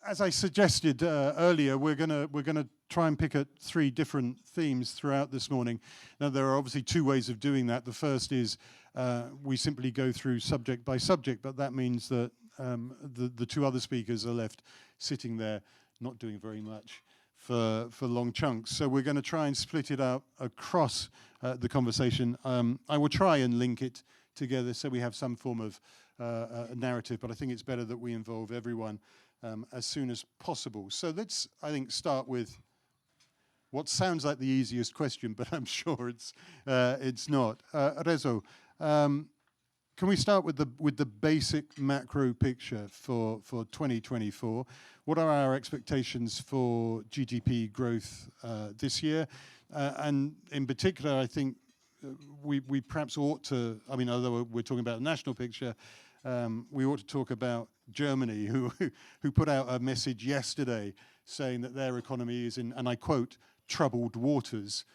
as I suggested earlier, we're gonna try and pick at 3 different themes throughout this morning. Now, there are obviously 2 ways of doing that. The first is we simply go through subject by subject, but that means that the 2 other speakers are left sitting there not doing very much for long chunks. So we're going to try and split it out across the conversation. I will try and link it together so we have some form of narrative, but I think it's better that we involve everyone as soon as possible. So let's, I think, start with what sounds like the easiest question, but I'm sure it's not. Rezső, can we start with the basic macro picture for 2024? What are our expectations for GDP growth this year? And in particular, I think we perhaps ought to, I mean, although we're talking about a national picture, we ought to talk about Germany, who put out a message yesterday saying that their economy is in, and I quote, troubled waters,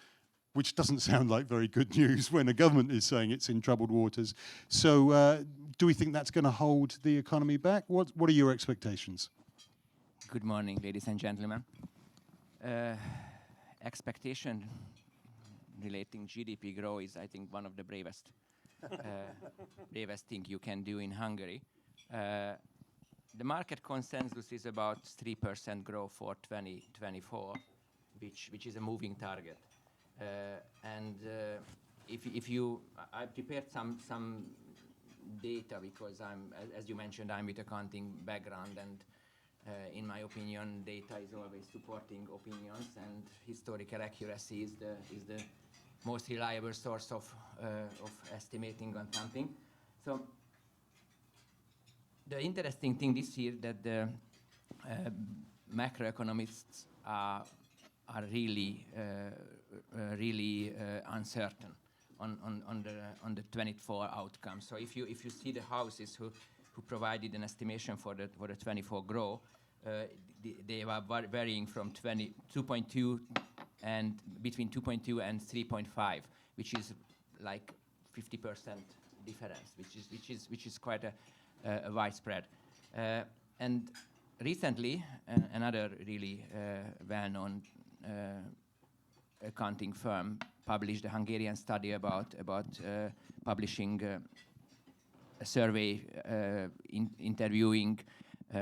which doesn't sound like very good news when a government is saying it's in troubled waters. So do we think that's going to hold the economy back? What are your expectations? Good morning, ladies and gentlemen. Expectation relating GDP growth is, I think, one of the bravest thing you can do in Hungary. The market consensus is about 3% growth for 2024, which is a moving target. I prepared some data because as you mentioned, I'm with accounting background, and in my opinion, data is always supporting opinions, and historical accuracy is the most reliable source of estimating on something. So the interesting thing this year that the macroeconomists are really uncertain on the 24 outcome. So if you see the houses who provided an estimation for the 24 growth, they were varying from 2.2 and between 2.2 and 3.5, which is like 50% difference, which is quite a widespread. And recently, another really well-known accounting firm published a Hungarian study about publishing a survey interviewing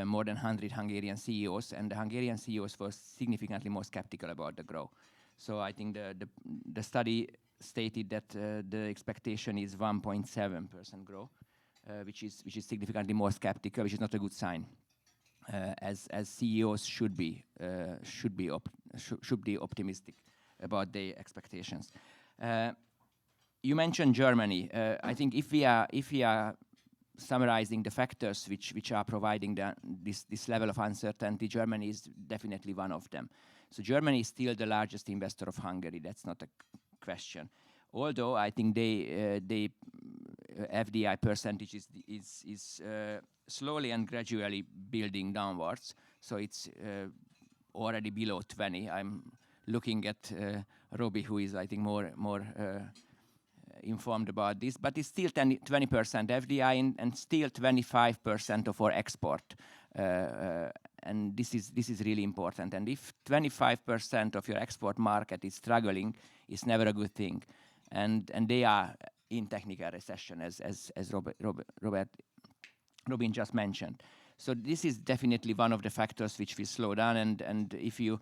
more than 100 Hungarian CEOs, and the Hungarian CEOs were significantly more skeptical about the growth. So I think the study stated that the expectation is 1.7% growth, which is significantly more skeptical, which is not a good sign, as CEOs should be optimistic about their expectations. You mentioned Germany. I think if we are summarizing the factors which are providing this level of uncertainty, Germany is definitely one of them. So Germany is still the largest investor of Hungary. That's not a question. Although I think they FDI percentage is slowly and gradually building downwards. So it's already below 20. I'm looking at Robbie, who is, I think, more informed about this, but it's still 20% FDI and still 25% of our export. And this is really important. And if 25% of your export market is struggling, it's never a good thing. And they are in technical recession, as Robin just mentioned. So this is definitely one of the factors which will slow down. And if you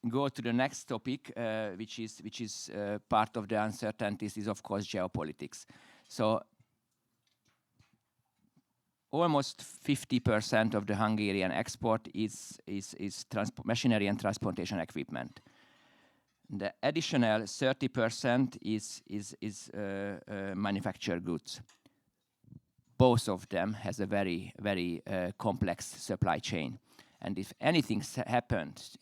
go to the next topic, which is part of the uncertainties, is of course geopolitics. So almost 50% of the Hungarian export is machinery and transportation equipment. The additional 30% is manufactured goods. Both of them has a very, very complex supply chain. And if anything happens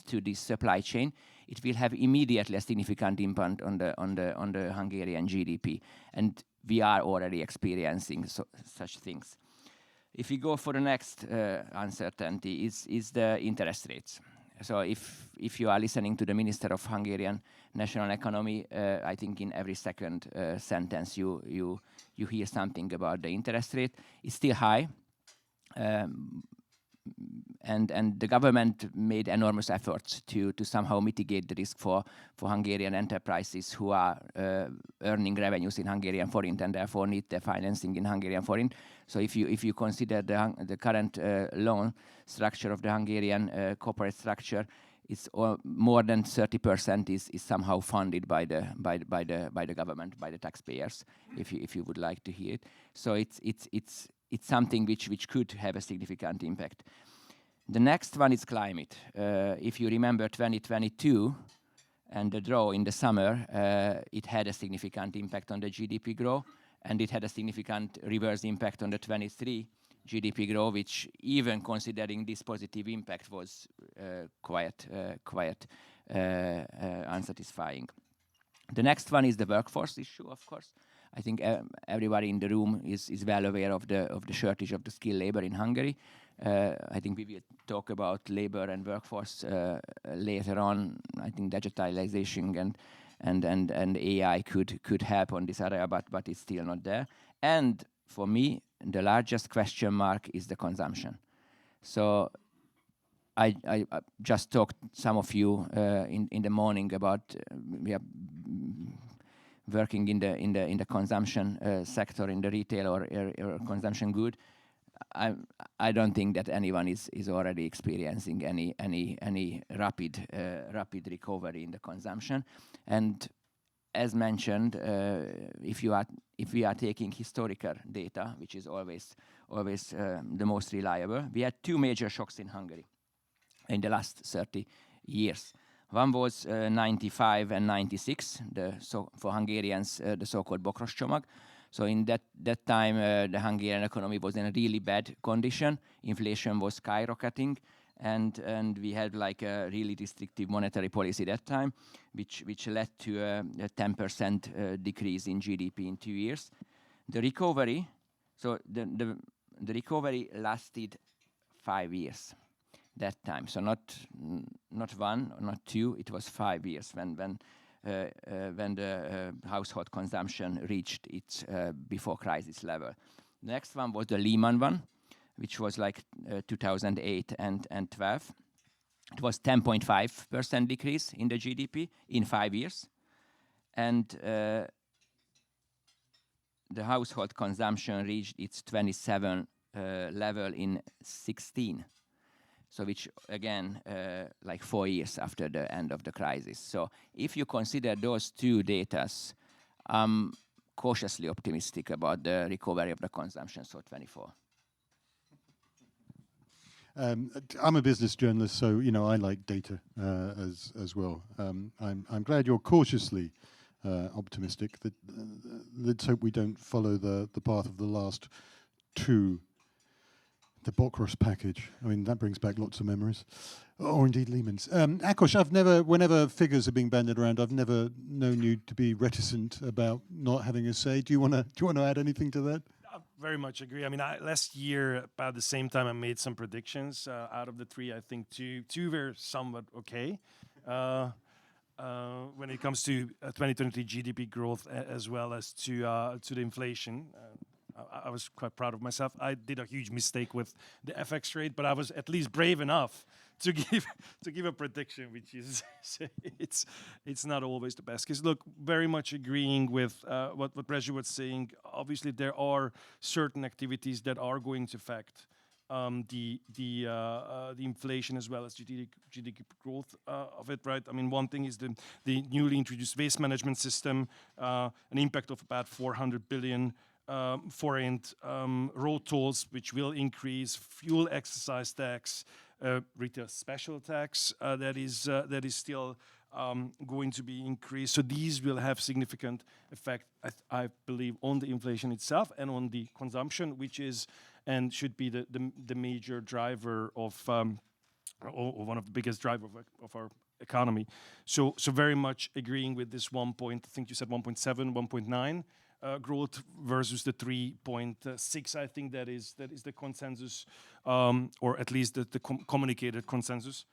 to this supply chain, it will have immediately a significant impact on the Hungarian GDP. And we are already experiencing such things. If we go for the next uncertainty, is the interest rates. So if you are listening to the Minister of Hungarian National Economy, I think in every second sentence you hear something about the interest rate. It's still high. and the government made enormous efforts to somehow mitigate the risk for Hungarian enterprises who are earning revenues in Hungarian forint and therefore need their financing in Hungarian forint. So if you consider the current loan structure of the Hungarian corporate structure, it's more than 30% is somehow funded by the government, by the taxpayers. If you would like to hear it, so it's something which could have a significant impact. The next one is climate. If you remember 2022 and the drought in the summer, it had a significant impact on the GDP growth, and it had a significant reverse impact on the 23 GDP growth, which even considering this positive impact was quite unsatisfying. The next one is the workforce issue, of course. I think everybody in the room is well aware of the shortage of the skilled labor in Hungary. I think we will talk about labor and workforce later on. I think digitalization and AI could help on this area, but it's still not there. And for me, the largest question mark is the consumption. So I just talked some of you in the morning about we are working in the consumption sector, in the retail or consumption good. I don't think that anyone is already experiencing any rapid recovery in the consumption. And as mentioned, if we are taking historical data, which is always the most reliable, we had two major shocks in Hungary in the last 30 years. One was 95 and 96, for Hungarians, the so-called Bokros csomag. So in that time, the Hungarian economy was in a really bad condition. Inflation was skyrocketing, and we had like a really restrictive monetary policy that time, which led to a 10% decrease in GDP in 2 years. The recovery, so the recovery lasted 5 years that time. So not one, not two, it was 5 years when the household consumption reached its before crisis level. The next one was the Lehman one, which was like 2008 and 12. It was 10.5% decrease in the GDP in 5 years. And the household consumption reached its 27 level in 16. So which, again, like 4 years after the end of the crisis. So if you consider those two datas, I'm cautiously optimistic about the recovery of the consumption, so 24. I'm a business journalist, so I like data as well. I'm glad you're cautiously optimistic. Let's hope we don't follow the path of the last two. The Bokros package. I mean, that brings back lots of memories. Or indeed Lehman's. Ákos, whenever figures are being bandied around, I've never known you to be reticent about not having a say. Do you want to add anything to that? I very much agree. I mean, last year, about the same time, I made some predictions. Out of the three, I think two were somewhat okay. When it comes to 2023 GDP growth, as well as to the inflation, I was quite proud of myself. I did a huge mistake with the FX rate, but I was at least brave enough to give a prediction, which is it's not always the best. Because look, very much agreeing with what Rezső was saying. Obviously, there are certain activities that are going to affect the inflation as well as GDP growth of it, right? I mean, one thing is the newly introduced waste management system, an impact of about 400 billion. Forint, road tolls, which will increase, fuel excise tax, retail special tax that is still going to be increased. So these will have significant effect, I believe, on the inflation itself and on the consumption, which is and should be the major driver of or one of the biggest driver of our economy. So very much agreeing with this 1 point. I think you said 1.7, 1.9. Growth versus the 3.6, I think that is the consensus, or at least the communicated consensus.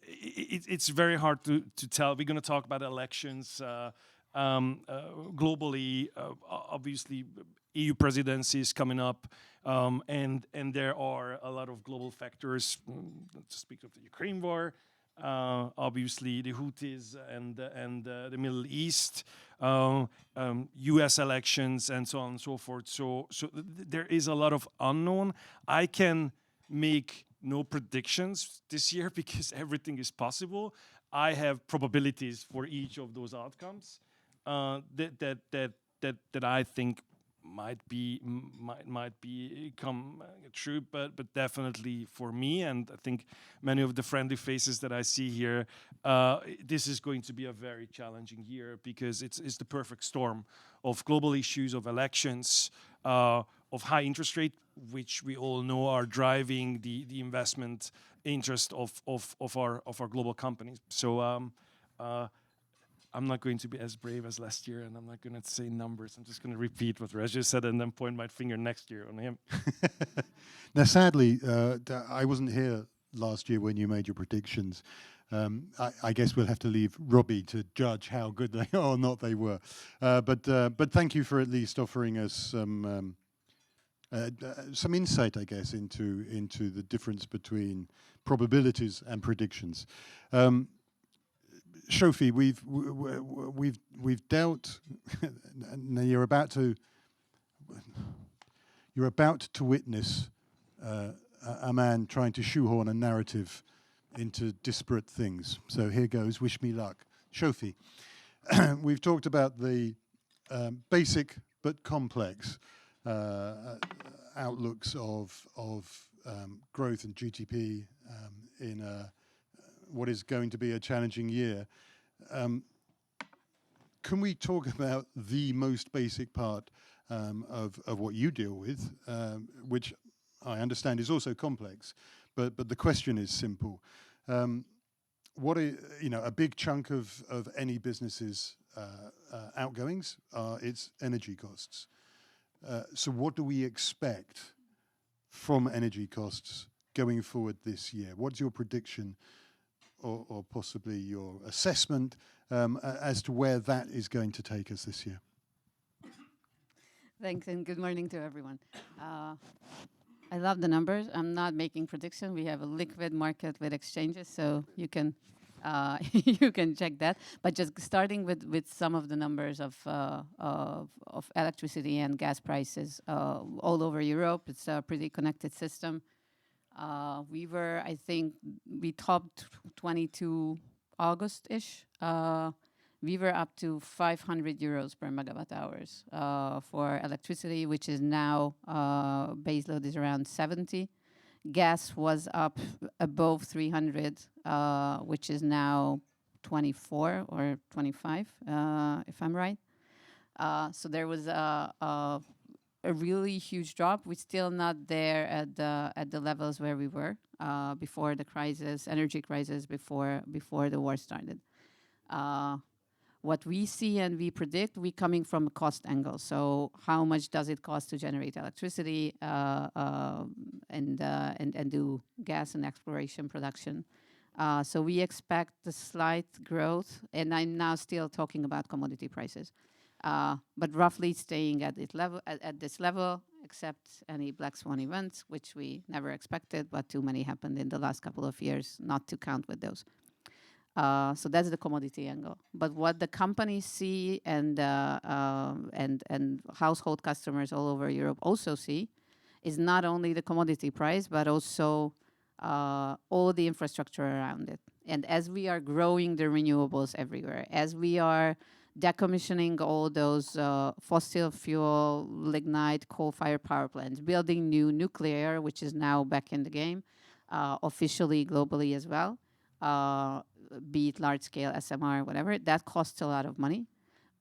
It's very hard to tell. We're going to talk about elections globally. Obviously, EU presidency is coming up, and there are a lot of global factors. To speak of the Ukraine war, obviously the Houthis and the Middle East, U.S. elections, and so on and so forth. So there is a lot of unknown. I can make no predictions this year because everything is possible. I have probabilities for each of those outcomes that I think might come true, but definitely for me, and I think many of the friendly faces that I see here, this is going to be a very challenging year because it's the perfect storm of global issues, of elections, of high interest rate, which we all know are driving the investment interest of our global companies. So I'm not going to be as brave as last year, and I'm not going to say numbers. I'm just going to repeat what Rezső said and then point my finger next year on him. Now, sadly, I wasn't here last year when you made your predictions. I guess we'll have to leave Robbie to judge how good they are or not they were. But thank you for at least offering us some insight, I guess, into the difference between probabilities and predictions. Zsófi, we've dealt. Now you're about to witness a man trying to shoehorn a narrative into disparate things. So here goes. Wish me luck, Zsófi. We've talked about the basic but complex outlooks of growth and GDP in what is going to be a challenging year. Can we talk about the most basic part of what you deal with, which I understand is also complex, but the question is simple. What are, a big chunk of any business's outgoings are its energy costs. So what do we expect from energy costs going forward this year? What's your prediction or possibly your assessment as to where that is going to take us this year? Thanks, and good morning to everyone. I love the numbers. I'm not making prediction. We have a liquid market with exchanges, so you can you can check that. But just starting with some of the numbers of electricity and gas prices all over Europe. It's a pretty connected system. We topped 22 August-ish. We were up to 500 euros per megawatt hours for electricity, which is now, base load is around 70. Gas was up above 300, which is now 24 or 25, if I'm right. So there was a really huge drop. We're still not there at the levels where we were before the crisis, energy crisis, before the war started. What we see and we predict, we coming from a cost angle. So how much does it cost to generate electricity and do gas and exploration production? So we expect a slight growth, and I'm now still talking about commodity prices. But roughly staying at this level, except any black swan events, which we never expected, but too many happened in the last couple of years, not to count with those. So that's the commodity angle. But what the companies see and household customers all over Europe also see is not only the commodity price, but also all the infrastructure around it. And as we are growing the renewables everywhere, as we are decommissioning all those fossil fuel, lignite, coal-fired power plants, building new nuclear, which is now back in the game, officially globally as well, be it large-scale SMR, whatever, that costs a lot of money.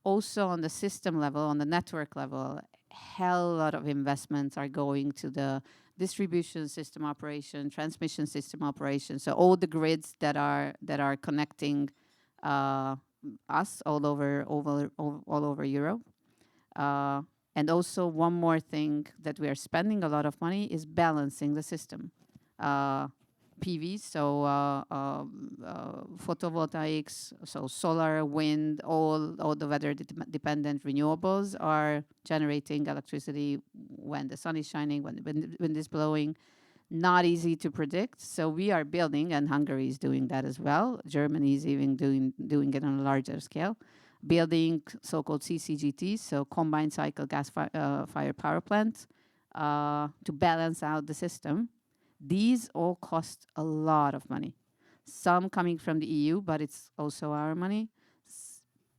Also on the system level, on the network level, hell lot of investments are going to the distribution system operation, transmission system operation, so all the grids that are connecting us all over Europe. And also one more thing that we are spending a lot of money is balancing the system. PV, so photovoltaics, so solar, wind, all the weather-dependent renewables are generating electricity when the sun is shining, when the wind is blowing. Not easy to predict, so we are building, and Hungary is doing that as well. Germany is even doing it on a larger scale, building so-called CCGTs, so combined cycle gas-fired power plants, to balance out the system. These all cost a lot of money. Some coming from the EU, but it's also our money.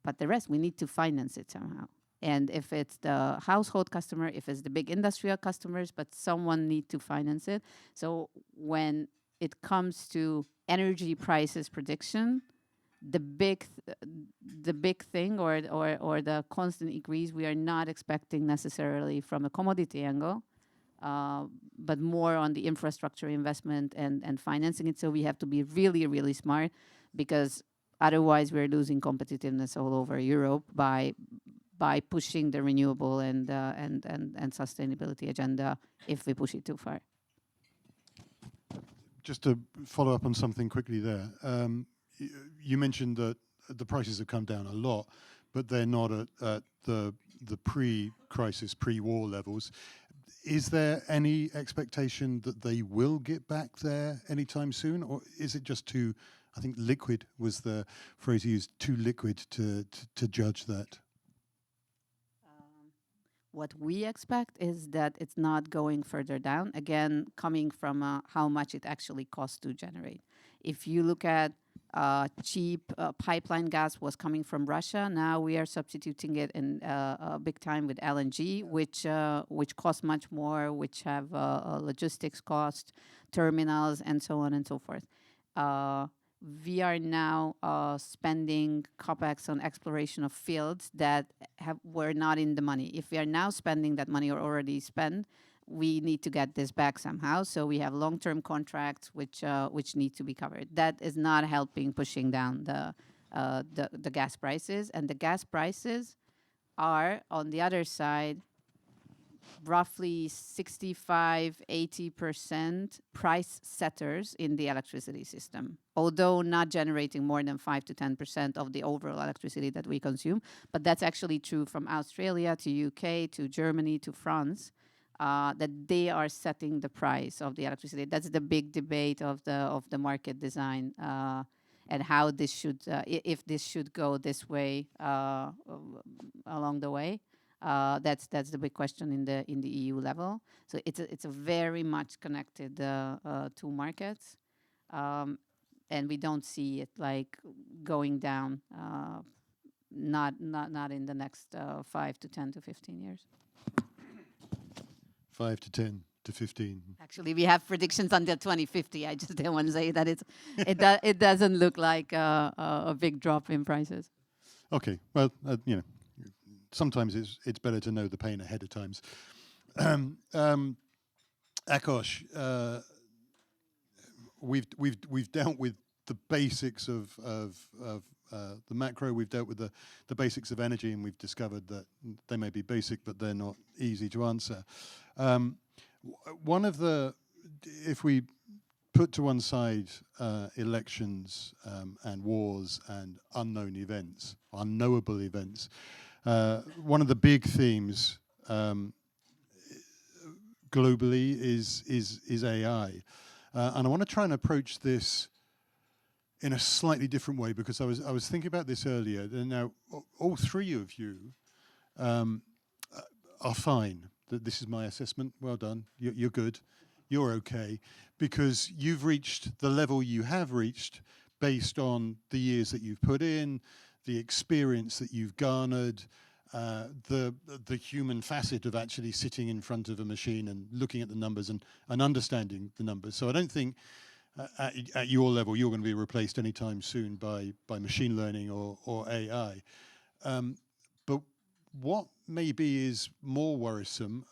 But the rest, we need to finance it somehow. And if it's the household customer, if it's the big industrial customers, but someone need to finance it. So when it comes to energy prices prediction, the big thing or the constant increase, we are not expecting necessarily from a commodity angle, but more on the infrastructure investment and financing it. So we have to be really, really smart, because otherwise we're losing competitiveness all over Europe by pushing the renewable and sustainability agenda if we push it too far. Just to follow up on something quickly there, you mentioned that the prices have come down a lot, but they're not at the pre-crisis, pre-war levels. Is there any expectation that they will get back there anytime soon, or is it just too, I think liquid was the phrase used, too liquid to judge that? What we expect is that it's not going further down, again, coming from how much it actually costs to generate. If you look at cheap pipeline gas was coming from Russia, now we are substituting it in big time with LNG, which costs much more, which have logistics cost, terminals, and so on and so forth. We are now spending capex on exploration of fields that were not in the money. If we are now spending that money or already spent, we need to get this back somehow. So we have long-term contracts which need to be covered. That is not helping pushing down the gas prices, and the gas prices are on the other side roughly 65–80% price setters in the electricity system, although not generating more than 5 to 10% of the overall electricity that we consume. But that's actually true from Australia to UK to Germany to France, that they are setting the price of the electricity. That's the big debate of the market design, and how this should, if this should go this way along the way. That's the big question in the EU level. So it's a very much connected two markets, and we don't see it like going down. Not in the next 5 to 10 to 15 years. 5 to 10 to 15. Actually, we have predictions until 2050. I just didn't want to say that it doesn't look like a big drop in prices. Okay, well, you know, sometimes it's better to know the pain ahead of times. Ákos, we've dealt with the basics of the macro. We've dealt with the basics of energy, and we've discovered that they may be basic, but they're not easy to answer. One of the, if we put to one side elections and wars and unknown events, unknowable events, one of the big themes globally is AI, and I want to try and approach this in a slightly different way, because I was thinking about this earlier. And now all three of you are fine. This is my assessment. Well done. You're good. You're okay, because you've reached the level you have reached based on the years that you've put in, the experience that you've garnered, the human facet of actually sitting in front of a machine and looking at the numbers and understanding the numbers. So I don't think at your level you're going to be replaced anytime soon by machine learning or AI. But what maybe is more worrisome,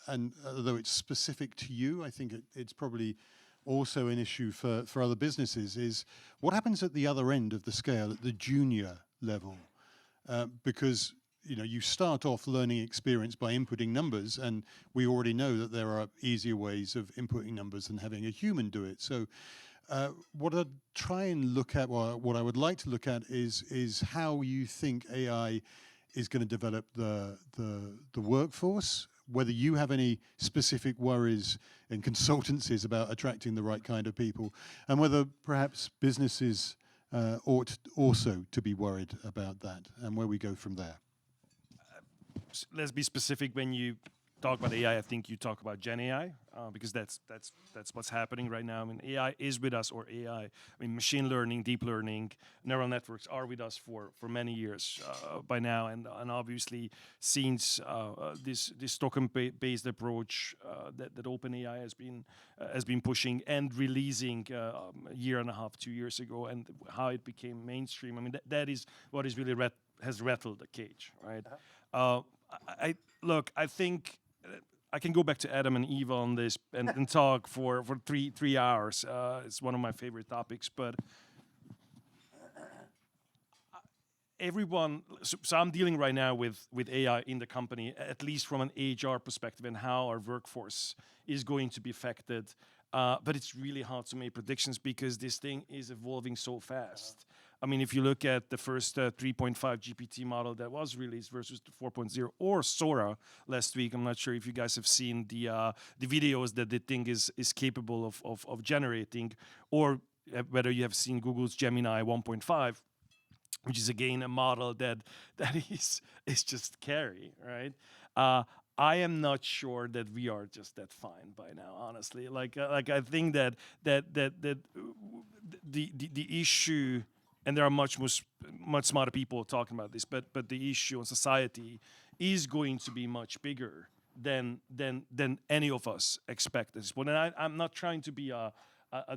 and although it's specific to you, I think it's probably also an issue for other businesses, is what happens at the other end of the scale, at the junior level, because you start off learning experience by inputting numbers, and we already know that there are easier ways of inputting numbers than having a human do it. So what I'd try and look at, well, what I would like to look at is how you think AI is going to develop the workforce, whether you have any specific worries in consultancies about attracting the right kind of people, and whether perhaps businesses ought also to be worried about that, and where we go from there. Let's be specific. When you talk about AI, I think you talk about Gen AI, because that's what's happening right now. I mean, AI is with us, or AI. I mean, machine learning, deep learning, neural networks are with us for many years by now, and obviously since this token-based approach that OpenAI has been pushing and releasing a year and a half, 2 years ago, and how it became mainstream. I mean, that is what is really has rattled the cage, right? I think I can go back to Adam and Eva on this and talk for three hours. It's one of my favorite topics, but everyone. So I'm dealing right now with AI in the company, at least from an HR perspective, and how our workforce is going to be affected. But it's really hard to make predictions because this thing is evolving so fast. I mean, if you look at the first 3.5 GPT model that was released versus the 4.0 or Sora last week, I'm not sure if you guys have seen the videos that the thing is capable of generating, or whether you have seen Google's Gemini 1.5, which is again a model that is just scary, right? I am not sure that we are just that fine by now, honestly. Like I think that the issue. And there are much smarter people talking about this, but the issue in society is going to be much bigger than any of us expect at this point. And I'm not trying to be a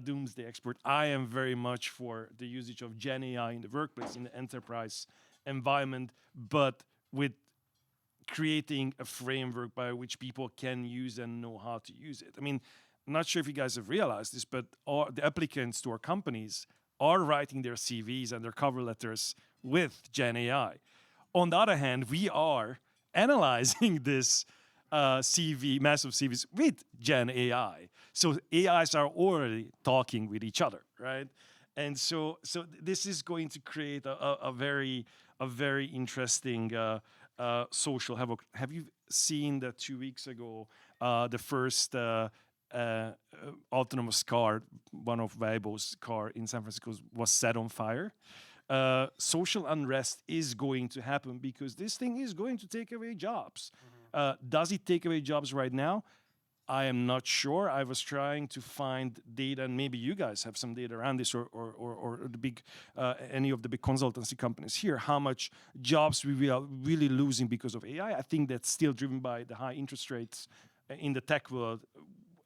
doomsday expert. I am very much for the usage of Gen AI in the workplace, in the enterprise environment, but with creating a framework by which people can use and know how to use it. I mean, I'm not sure if you guys have realized this, but the applicants to our companies are writing their CVs and their cover letters with Gen AI. On the other hand, we are analyzing this massive CVs with Gen AI. So AIs are already talking with each other, right? And so this is going to create a very interesting social havoc. Have you seen that 2 weeks ago, the first autonomous car, one of Waymo's car in San Francisco, was set on fire? Social unrest is going to happen because this thing is going to take away jobs. Does it take away jobs right now? I am not sure. I was trying to find data, and maybe you guys have some data around this, or the big any of the big consultancy companies here, how much jobs we are really losing because of AI. I think that's still driven by the high interest rates in the tech world,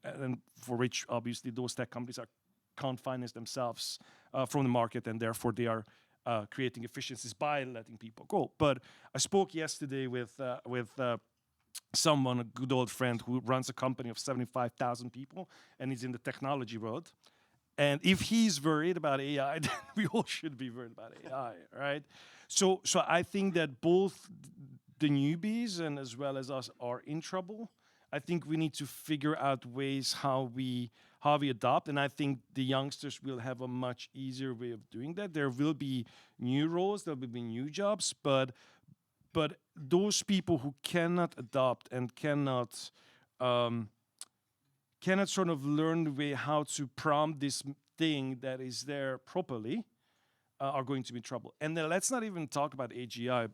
and for which obviously those tech companies can't finance themselves from the market, and therefore they are creating efficiencies by letting people go. But I spoke yesterday with someone, a good old friend, who runs a company of 75,000 people and is in the technology world. And if he's worried about AI, then we all should be worried about AI, right? So I think that both the newbies and as well as us are in trouble. I think we need to figure out ways how we adopt, and I think the youngsters will have a much easier way of doing that. There will be new roles, there will be new jobs, but those people who cannot adopt and cannot sort of learn the way how to prompt this thing that is there properly are going to be in trouble. And then let's not even talk about AGI,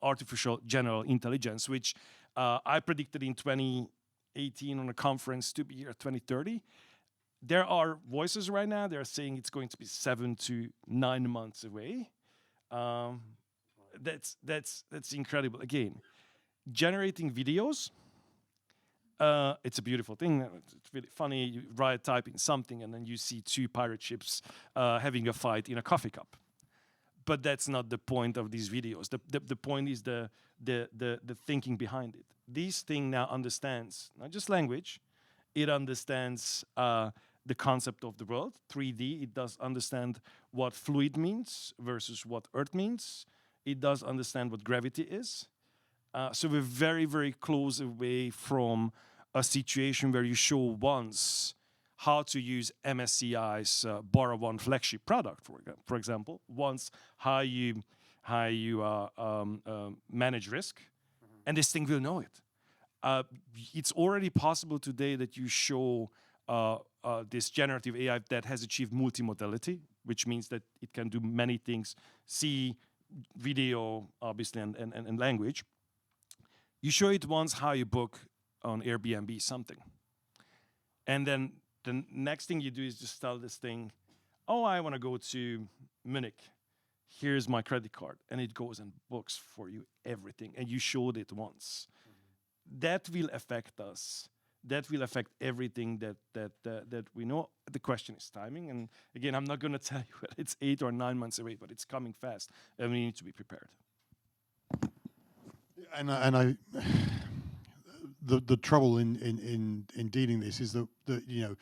artificial general intelligence, which I predicted in 2018 on a conference to be here 2030. There are voices right now, they're saying it's going to be 7 to 9 months away. That's incredible. Again, generating videos, it's a beautiful thing. It's really funny. You type in something and then you see 2 pirate ships having a fight in a coffee cup. But that's not the point of these videos. The point is the thinking behind it. This thing now understands not just language, it understands the concept of the world, 3D. It does understand what fluid means versus what earth means. It does understand what gravity is. So we're very, very close away from a situation where you show once how to use MSCI's Borrow1 flagship product, for example, once how you manage risk, and this thing will know it. It's already possible today that you show this generative AI that has achieved multimodality, which means that it can do many things, see video, obviously, and language. You show it once how you book on Airbnb something. And then the next thing you do is just tell this thing, oh, I want to go to Munich. Here's my credit card. And it goes and books for you everything. And you showed it once. That will affect us. That will affect everything that we know. The question is timing. And again, I'm not going to tell you whether it's 8 or 9 months away, but it's coming fast. And we need to be prepared. And the trouble in dealing this is that you know,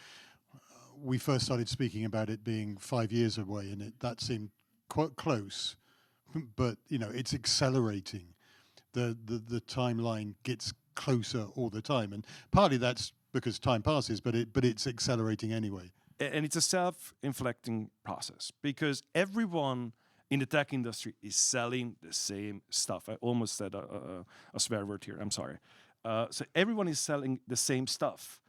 we first started speaking about it being 5 years away, and that seemed quite close, but you know, it's accelerating. The timeline gets closer all the time, and partly that's because time passes, but it's accelerating anyway. And it's a self-inflecting process, because everyone in the tech industry is selling the same stuff. I almost said a swear word here, I'm sorry. So everyone is selling the same stuff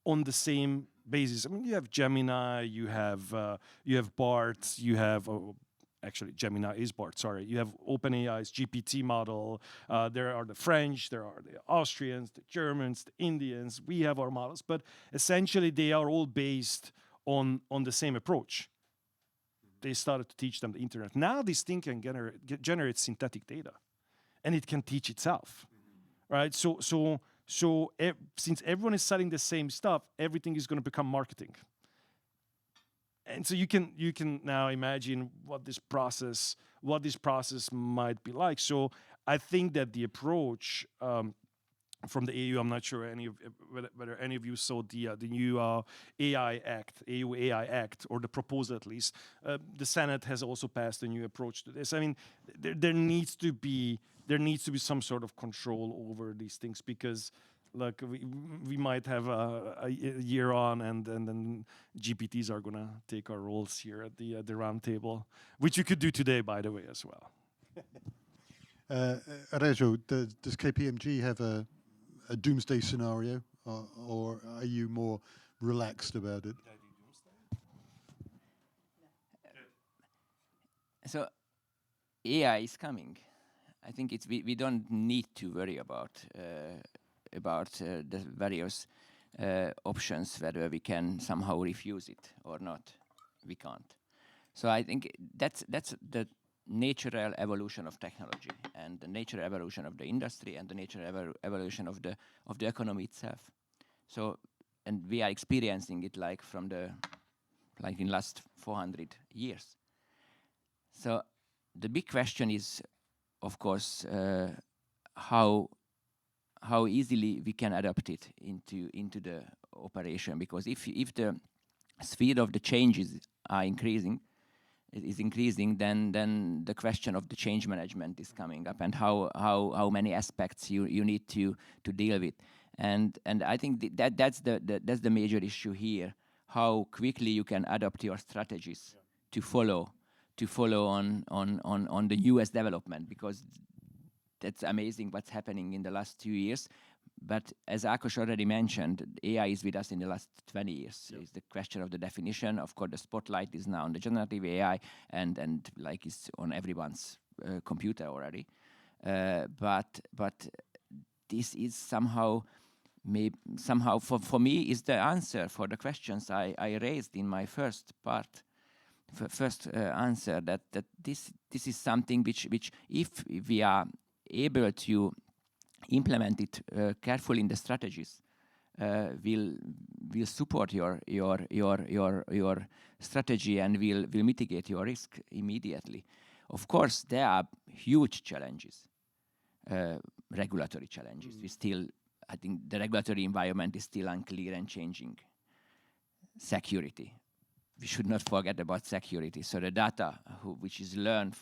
on the same basis. I mean, you have Gemini, you have BART, you have, actually Gemini is BART, sorry. You have OpenAI's GPT model. There are the French, there are the Austrians, the Germans, the Indians. We have our models, but essentially they are all based on the same approach. They started to teach them the internet. Now this thing can generate synthetic data, and it can teach itself, right? So since everyone is selling the same stuff, everything is going to become marketing. And so you can now imagine what this process might be like. So I think that the approach from the EU, I'm not sure whether any of you saw the new AI Act, EU AI Act, or the proposal at least. The Senate has also passed a new approach to this. I mean, there needs to be some sort of control over these things, because look, we might have a year on, and then GPTs are gonna take our roles here at the roundtable, which you could do today, by the way, as well. Rezső, does KPMG have a doomsday scenario, or are you more relaxed about it? So AI is coming. I think we don't need to worry about the various options, whether we can somehow refuse it or not. We can't. So I think that's the natural evolution of technology, and the natural evolution of the industry, and the natural evolution of the economy itself. So, and we are experiencing it like in last 400 years. So the big question is, of course, how easily we can adapt it into the operation, because if the speed of the changes are increasing, then the question of the change management is coming up, and how many aspects you need to deal with, and I think that's the major issue here. How quickly you can adapt your strategies to follow on the US development, because that's amazing what's happening in the last 2 years. But as Ákos already mentioned, AI is with us in the last 20 years. It's the question of the definition. Of course, the spotlight is now on the generative AI, and like it's on everyone's computer already. But this is somehow for me is the answer for the questions I raised in my first answer, that this is something which if we are able to implement it carefully in the strategies, will support your strategy, and will mitigate your risk immediately. Of course, there are huge challenges, regulatory challenges. I think the regulatory environment is still unclear and changing. Security. We should not forget about security. So the data which is learned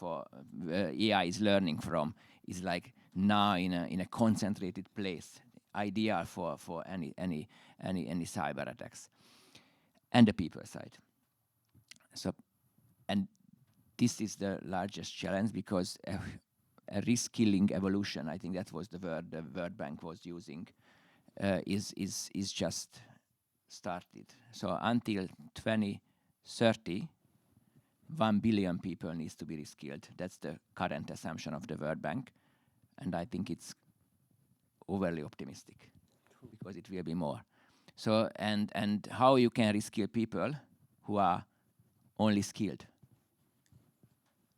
AI is learning from, is like now in a concentrated place, ideal for any cyber attacks. and the people side. So, and this is the largest challenge because a reskilling evolution, I think that was the word the World Bank was using, is just started. So until 2030, 1 billion people needs to be reskilled. That's the current assumption of the World Bank. And I think it's overly optimistic because it will be more. So, and how you can reskill people who are only skilled.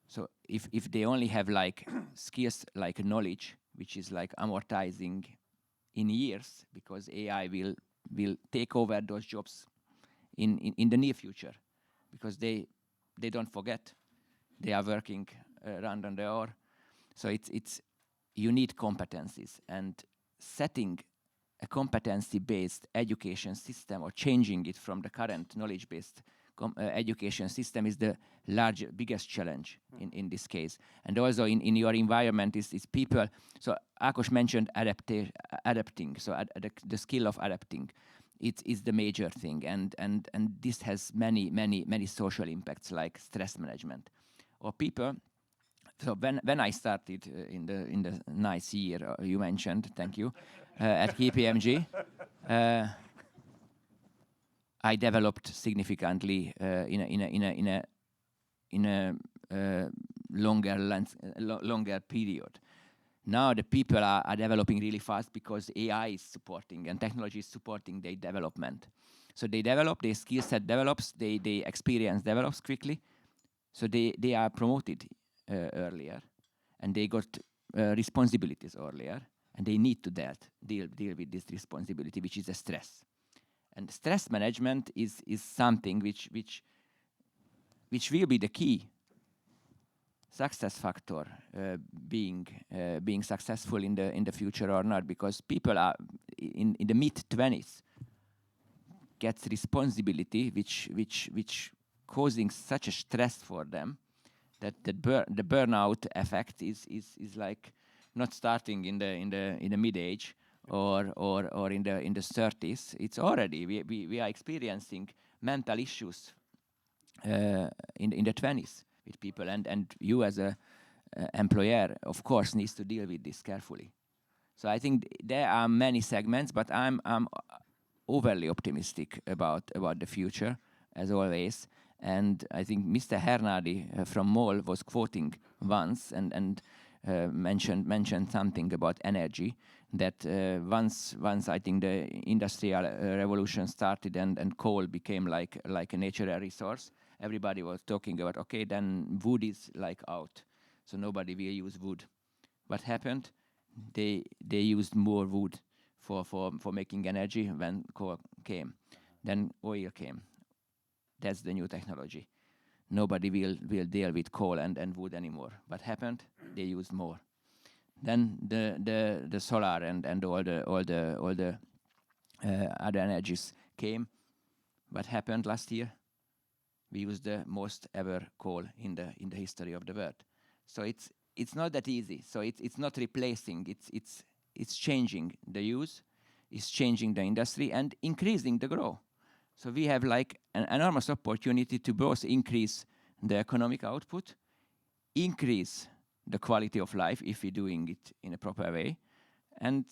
So if they only have like skills like knowledge, which is like amortizing in years, because AI will take over those jobs in the near future, because they don't forget, they are working around the hour. So it's you need competencies, and setting a competency-based education system or changing it from the current knowledge-based education system is the biggest challenge in this case. And also in your environment is people. So Ákos mentioned adapting. So the skill of adapting, it is the major thing. And this has many social impacts like stress management. Or people. So when I started in the nice year you mentioned, thank you, at KPMG. I developed significantly in a longer period. Now the people are developing really fast because AI is supporting and technology is supporting their development. So they develop, their skill set develops, they experience develops quickly. So they are promoted earlier, and they got responsibilities earlier, and they need to deal with this responsibility, which is a stress. And stress management is something which will be the key success factor being successful in the future or not, because people are in the mid-20s gets responsibility which causing such a stress for them that the burnout effect is like not starting in the mid-age or in the 30s. It's already we are experiencing mental issues in the 20s with people, and you as a employer of course needs to deal with this carefully. So I think there are many segments, but I'm overly optimistic about the future as always. And I think Mr. Hernadi from MOL was quoting once and mentioned something about energy, that once I think the industrial revolution started and coal became like a natural resource, everybody was talking about, okay, then wood is like out, so nobody will use wood. What happened? They used more wood for making energy when coal came. Then oil came. That's the new technology. Nobody will deal with coal and wood anymore. What happened? They used more. Then the solar and all the other energies came. What happened last year? We used the most ever coal in the history of the world. So it's not that easy. So it's not replacing. It's changing the use. It's changing the industry and increasing the growth. So we have like an enormous opportunity to both increase the economic output, increase the quality of life if we're doing it in a proper way, and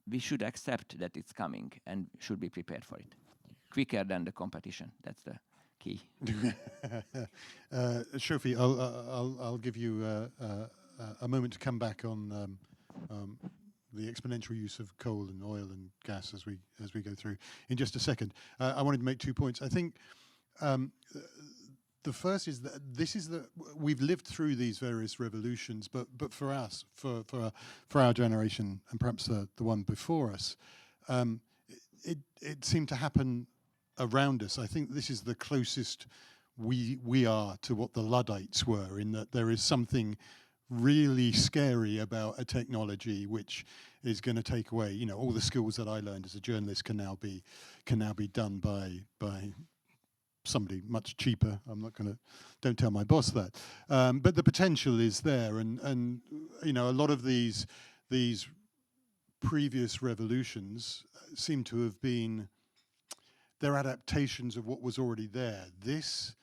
we should accept that it's coming and should be prepared for it quicker than the competition. That's the key. Zsófi, I'll give you a moment to come back on the exponential use of coal and oil and gas as we go through in just a second. I wanted to make 2 points. I think the first is that we've lived through these various revolutions, but for us, for our generation, and perhaps the one before us, it seemed to happen around us. I think this is the closest we are to what the Luddites were, in that there is something really scary about a technology which is going to take away, all the skills that I learned as a journalist can now be done by somebody much cheaper. Don't tell my boss that. But the potential is there, and a lot of these previous revolutions seem to have been they're adaptations of what was already there. This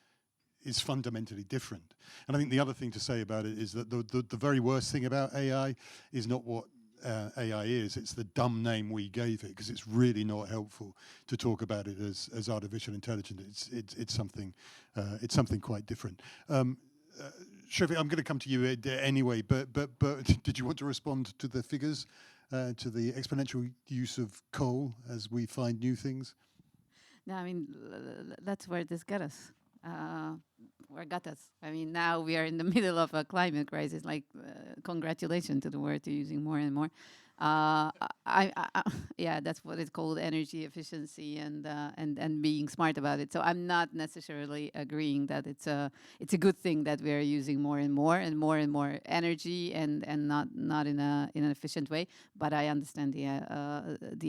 is fundamentally different. And I think the other thing to say about it is that the very worst thing about AI is not what AI is, it's the dumb name we gave it, because it's really not helpful to talk about it as artificial intelligence. It's something quite different. Zsófi, I'm going to come to you anyway, but did you want to respond to the figures, to the exponential use of coal as we find new things? No, I mean, that's where this got us. Where got us. I mean, now we are in the middle of a climate crisis. Like, congratulations to the word you're using more and more. Yeah, that's what it's called, energy efficiency and being smart about it. So I'm not necessarily agreeing that it's a good thing that we are using more and more energy and not in an efficient way. But I understand the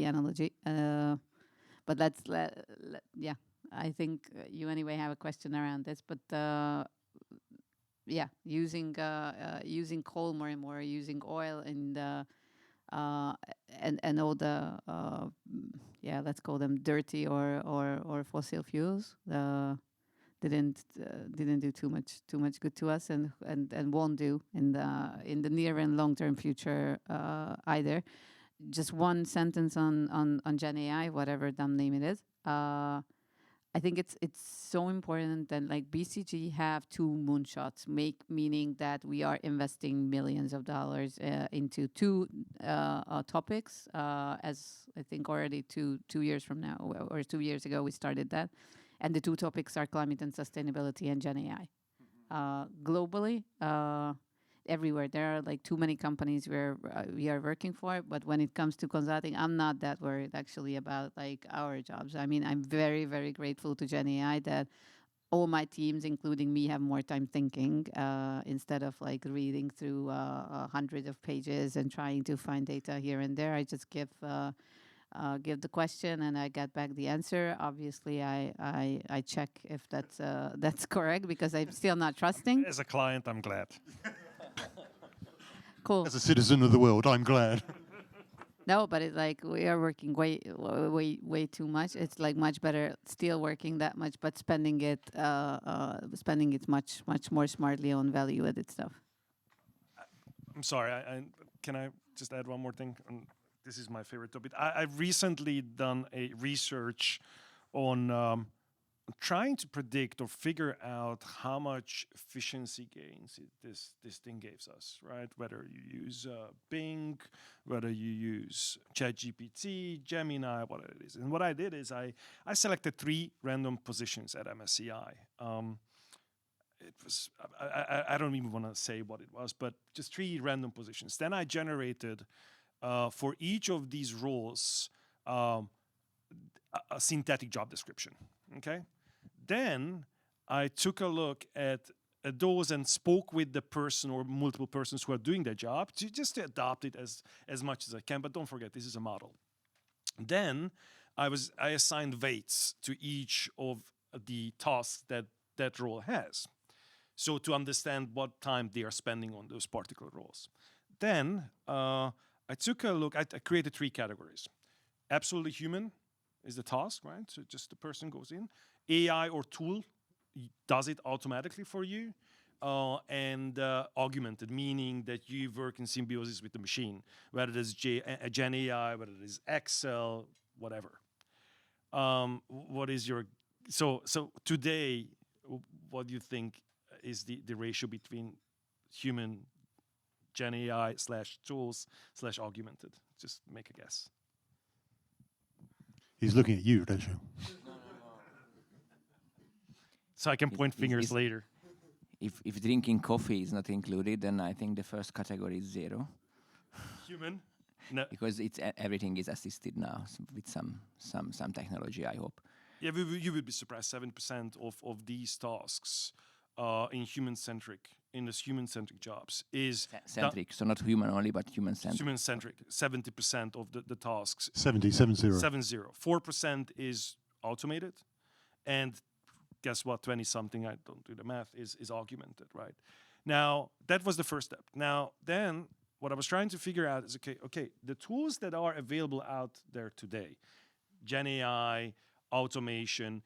analogy. But yeah. I think you anyway have a question around this, but yeah, using coal more and more, using oil and all the let's call them dirty or fossil fuels didn't do too much good to us and won't do in the near and long term future either. Just one sentence on Gen AI, whatever dumb name it is. I think it's so important that like BCG have 2 moonshots, meaning that we are investing millions of dollars into 2 topics. As I think already 2 years from now or 2 years ago we started that, and the 2 topics are climate and sustainability and Gen AI. Globally, everywhere there are like too many companies where we are working for, but when it comes to consulting, I'm not that worried actually about like our jobs. I mean, I'm very, very grateful to Gen AI that all my teams, including me, have more time thinking instead of like reading through hundreds of pages and trying to find data here and there. I just give the question and I get back the answer. Obviously, I check if that's correct because I'm still not trusting. As a client, I'm glad. Cool. As a citizen of the world, I'm glad. No, but it's like we are working way too much. It's like much better still working that much, but spending it much more smartly on value-added stuff. I'm sorry. Can I just add one more thing? This is my favorite topic. I've recently done a research on trying to predict or figure out how much efficiency gains this thing gives us, right? Whether you use Bing, whether you use ChatGPT, Gemini, what it is. And what I did is I selected 3 random positions at MSCI. It was, I don't even want to say what it was, but just 3 random positions. Then I generated for each of these roles a synthetic job description, okay? Then I took a look at those and spoke with the person or multiple persons who are doing their job to adopt it as much as I can. But don't forget, this is a model. Then I assigned weights to each of the tasks that role has. So to understand what time they are spending on those particular roles. Then I took a look, I created 3 categories. Absolutely human is the task, right? So just the person goes in. AI or tool does it automatically for you. And augmented, meaning that you work in symbiosis with the machine, whether it is Gen AI, whether it is Excel, whatever. What is your, so today, what do you think is the ratio between human, Gen AI / tools / augmented? Just make a guess. He's looking at you, Rezső. So I can point fingers later. If drinking coffee is not included, then I think the first category is 0. Human? No. Because everything is assisted now with some technology, I hope. Yeah, you would be surprised. 7% of these tasks in human-centric jobs is centric. So not human only, but human-centric. Human-centric. 70% of the tasks. 70. 4% is automated, and guess what? 20-something. I don't do the math. Is augmented, right? Now that was the first step. Now then, what I was trying to figure out is okay. The tools that are available out there today, Gen AI, automation.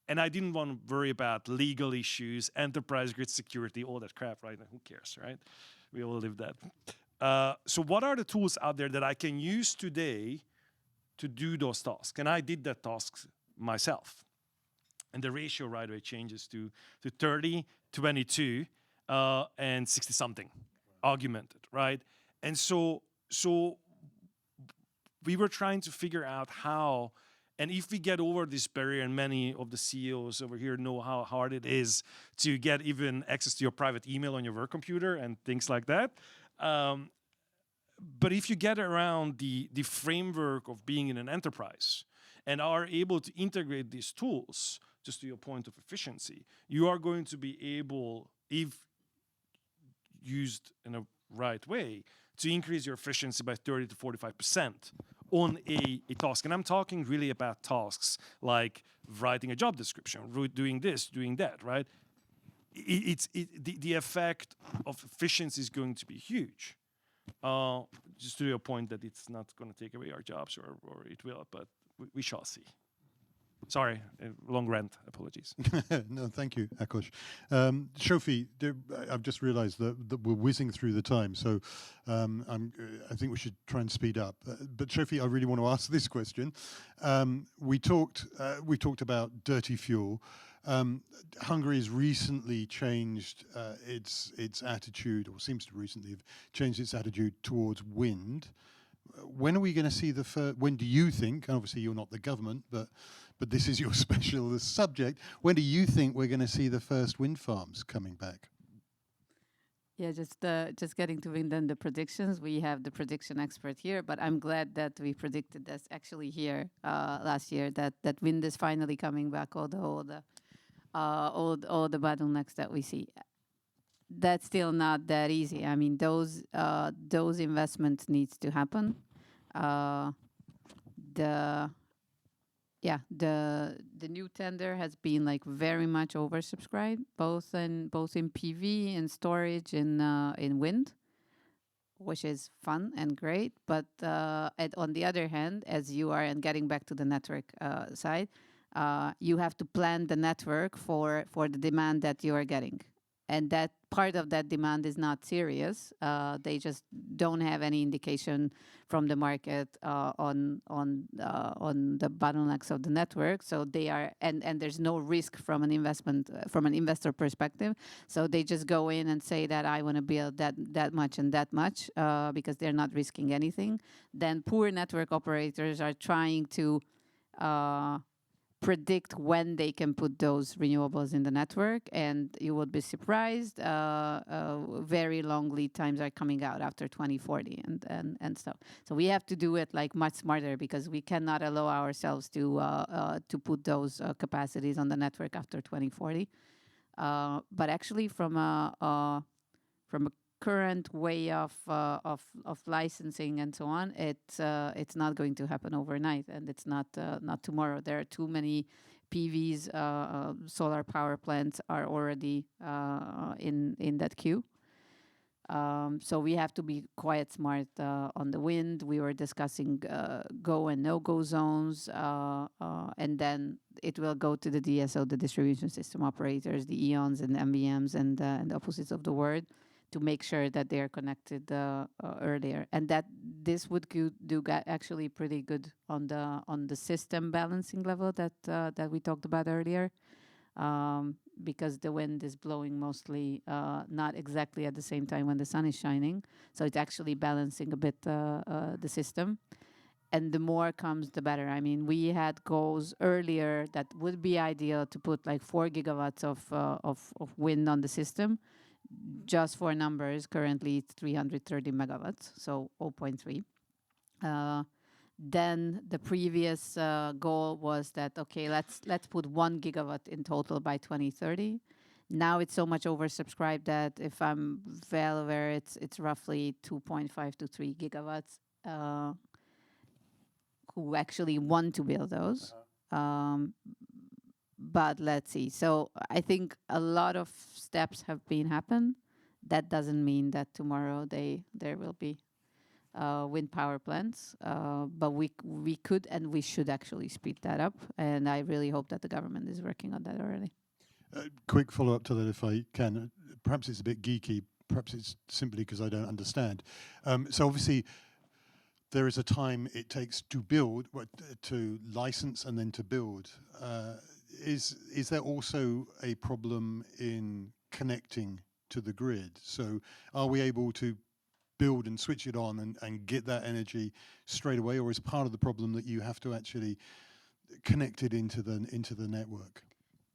And I didn't want to worry about legal issues, enterprise grid security, all that crap, right? Who cares, right? We all live that. So what are the tools out there that I can use today to do those tasks? And I did that tasks myself. And the ratio right away changes to 30, 22, and 60-something, augmented, right? And so we were trying to figure out how, and if we get over this barrier, and many of the CEOs over here know how hard it is to get even access to your private email on your work computer and things like that. But if you get around the framework of being in an enterprise and are able to integrate these tools, just to your point of efficiency, you are going to be able, if used in a right way, to increase your efficiency by 30 to 45% on a task. And I'm talking really about tasks like writing a job description, doing this, doing that, right? The effect of efficiency is going to be huge. Just to your point that it's not going to take away our jobs, or it will, but we shall see. Sorry, long rant. Apologies. No, thank you, Ákos. Zsófi, I've just realised that we're whizzing through the time, so I think we should try and speed up. But Zsófi, I really want to ask this question. We talked about dirty fuel. Hungary has recently changed its attitude, or seems to recently have changed its attitude towards wind. When are we going to see the first? When do you think? Obviously, you're not the government, but this is your special subject. When do you think we're going to see the first wind farms coming back? Yeah, just getting to wind and the predictions. We have the prediction expert here, but I'm glad that we predicted this actually here last year, that wind is finally coming back. All the bottlenecks that we see. That's still not that easy. I mean, those investments needs to happen. The new tender has been like very much oversubscribed, both in PV and storage in wind, which is fun and great. But on the other hand, as you are, and getting back to the network side, you have to plan the network for the demand that you are getting. And that part of that demand is not serious. They just don't have any indication from the market on the bottlenecks of the network. So they are, and there's no risk from an investor perspective. So they just go in and say that I want to build that much and that much because they're not risking anything. Then poor network operators are trying to predict when they can put those renewables in the network, and you would be surprised. Very long lead times are coming out after 2040 and stuff. So we have to do it like much smarter, because we cannot allow ourselves to put those capacities on the network after 2040. But actually, from a current way of licensing and so on, it's not going to happen overnight, and it's not tomorrow. There are too many PVs, solar power plants are already in that queue. So we have to be quite smart on the wind. We were discussing go and no-go zones, and then it will go to the DSO, the distribution system operators, the EONs and MVMs and the opposites of the word, to make sure that they are connected earlier, and that this would do actually pretty good on the system balancing level that we talked about earlier, because the wind is blowing mostly not exactly at the same time when the sun is shining, so it's actually balancing a bit the system. And the more comes, the better. I mean, we had goals earlier that would be ideal to put like 4 gigawatts of wind on the system. Just for numbers, currently it's 330 megawatts, so 0.3. Then the previous goal was that, okay, let's put 1 gigawatt in total by 2030. Now it's so much oversubscribed that, if I'm well aware, it's roughly 2.5 to 3 gigawatts who actually want to build those. But let's see. So I think a lot of steps have been happened. That doesn't mean that tomorrow there will be wind power plants, but we could and we should actually speed that up. And I really hope that the government is working on that already. Quick follow-up to that, if I can. Perhaps it's a bit geeky. Perhaps it's simply because I don't understand. So obviously, there is a time it takes to build, to license, and then to build. Is there also a problem in connecting to the grid? So are we able to build and switch it on and get that energy straight away, or is part of the problem that you have to actually connect it into the network?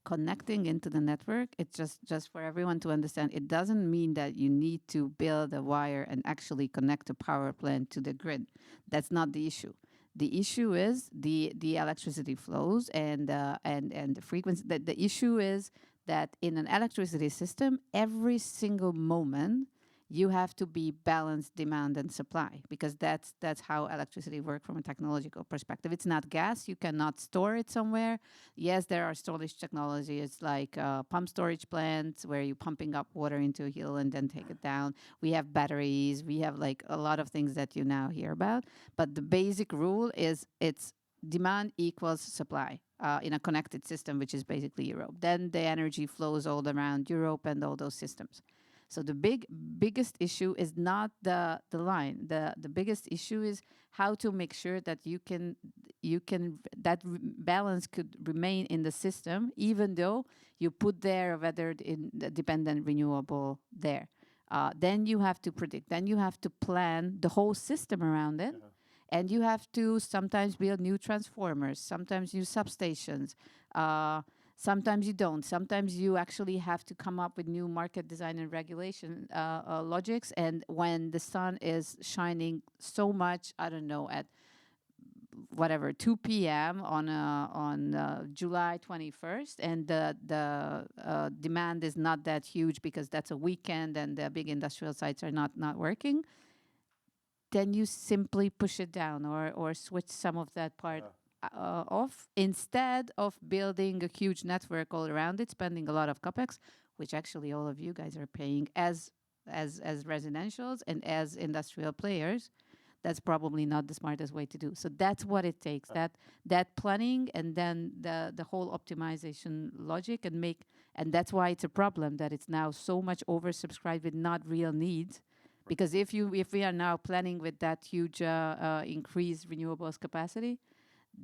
Connecting into the network, it's just for everyone to understand, it doesn't mean that you need to build a wire and actually connect a power plant to the grid. That's not the issue. The issue is the electricity flows and the frequency. The issue is that in an electricity system, every single moment you have to be balanced demand and supply, because that's how electricity works from a technological perspective. It's not gas. You cannot store it somewhere. Yes, there are storage technologies like pump storage plants where you're pumping up water into a hill and then take it down. We have batteries. We have like a lot of things that you now hear about. But the basic rule is it's demand equals supply in a connected system, which is basically Europe. Then the energy flows all around Europe and all those systems. So the biggest issue is not the line. The biggest issue is how to make sure that balance could remain in the system, even though you put there whether in the dependent renewable there. Then you have to predict. Then you have to plan the whole system around it. And you have to sometimes build new transformers, sometimes new substations. Sometimes you don't. Sometimes you actually have to come up with new market design and regulation logics. And when the sun is shining so much, I don't know, at whatever 2 p.m. on July 21st, and the demand is not that huge because that's a weekend and the big industrial sites are not working, then you simply push it down or switch some of that part off, instead of building a huge network all around it, spending a lot of capex, which actually all of you guys are paying as residentials and as industrial players. That's probably not the smartest way to do. So that's what it takes, that planning and then the whole optimization logic and that's why it's a problem that it's now so much oversubscribed with not real needs. Because if we are now planning with that huge increased renewables capacity,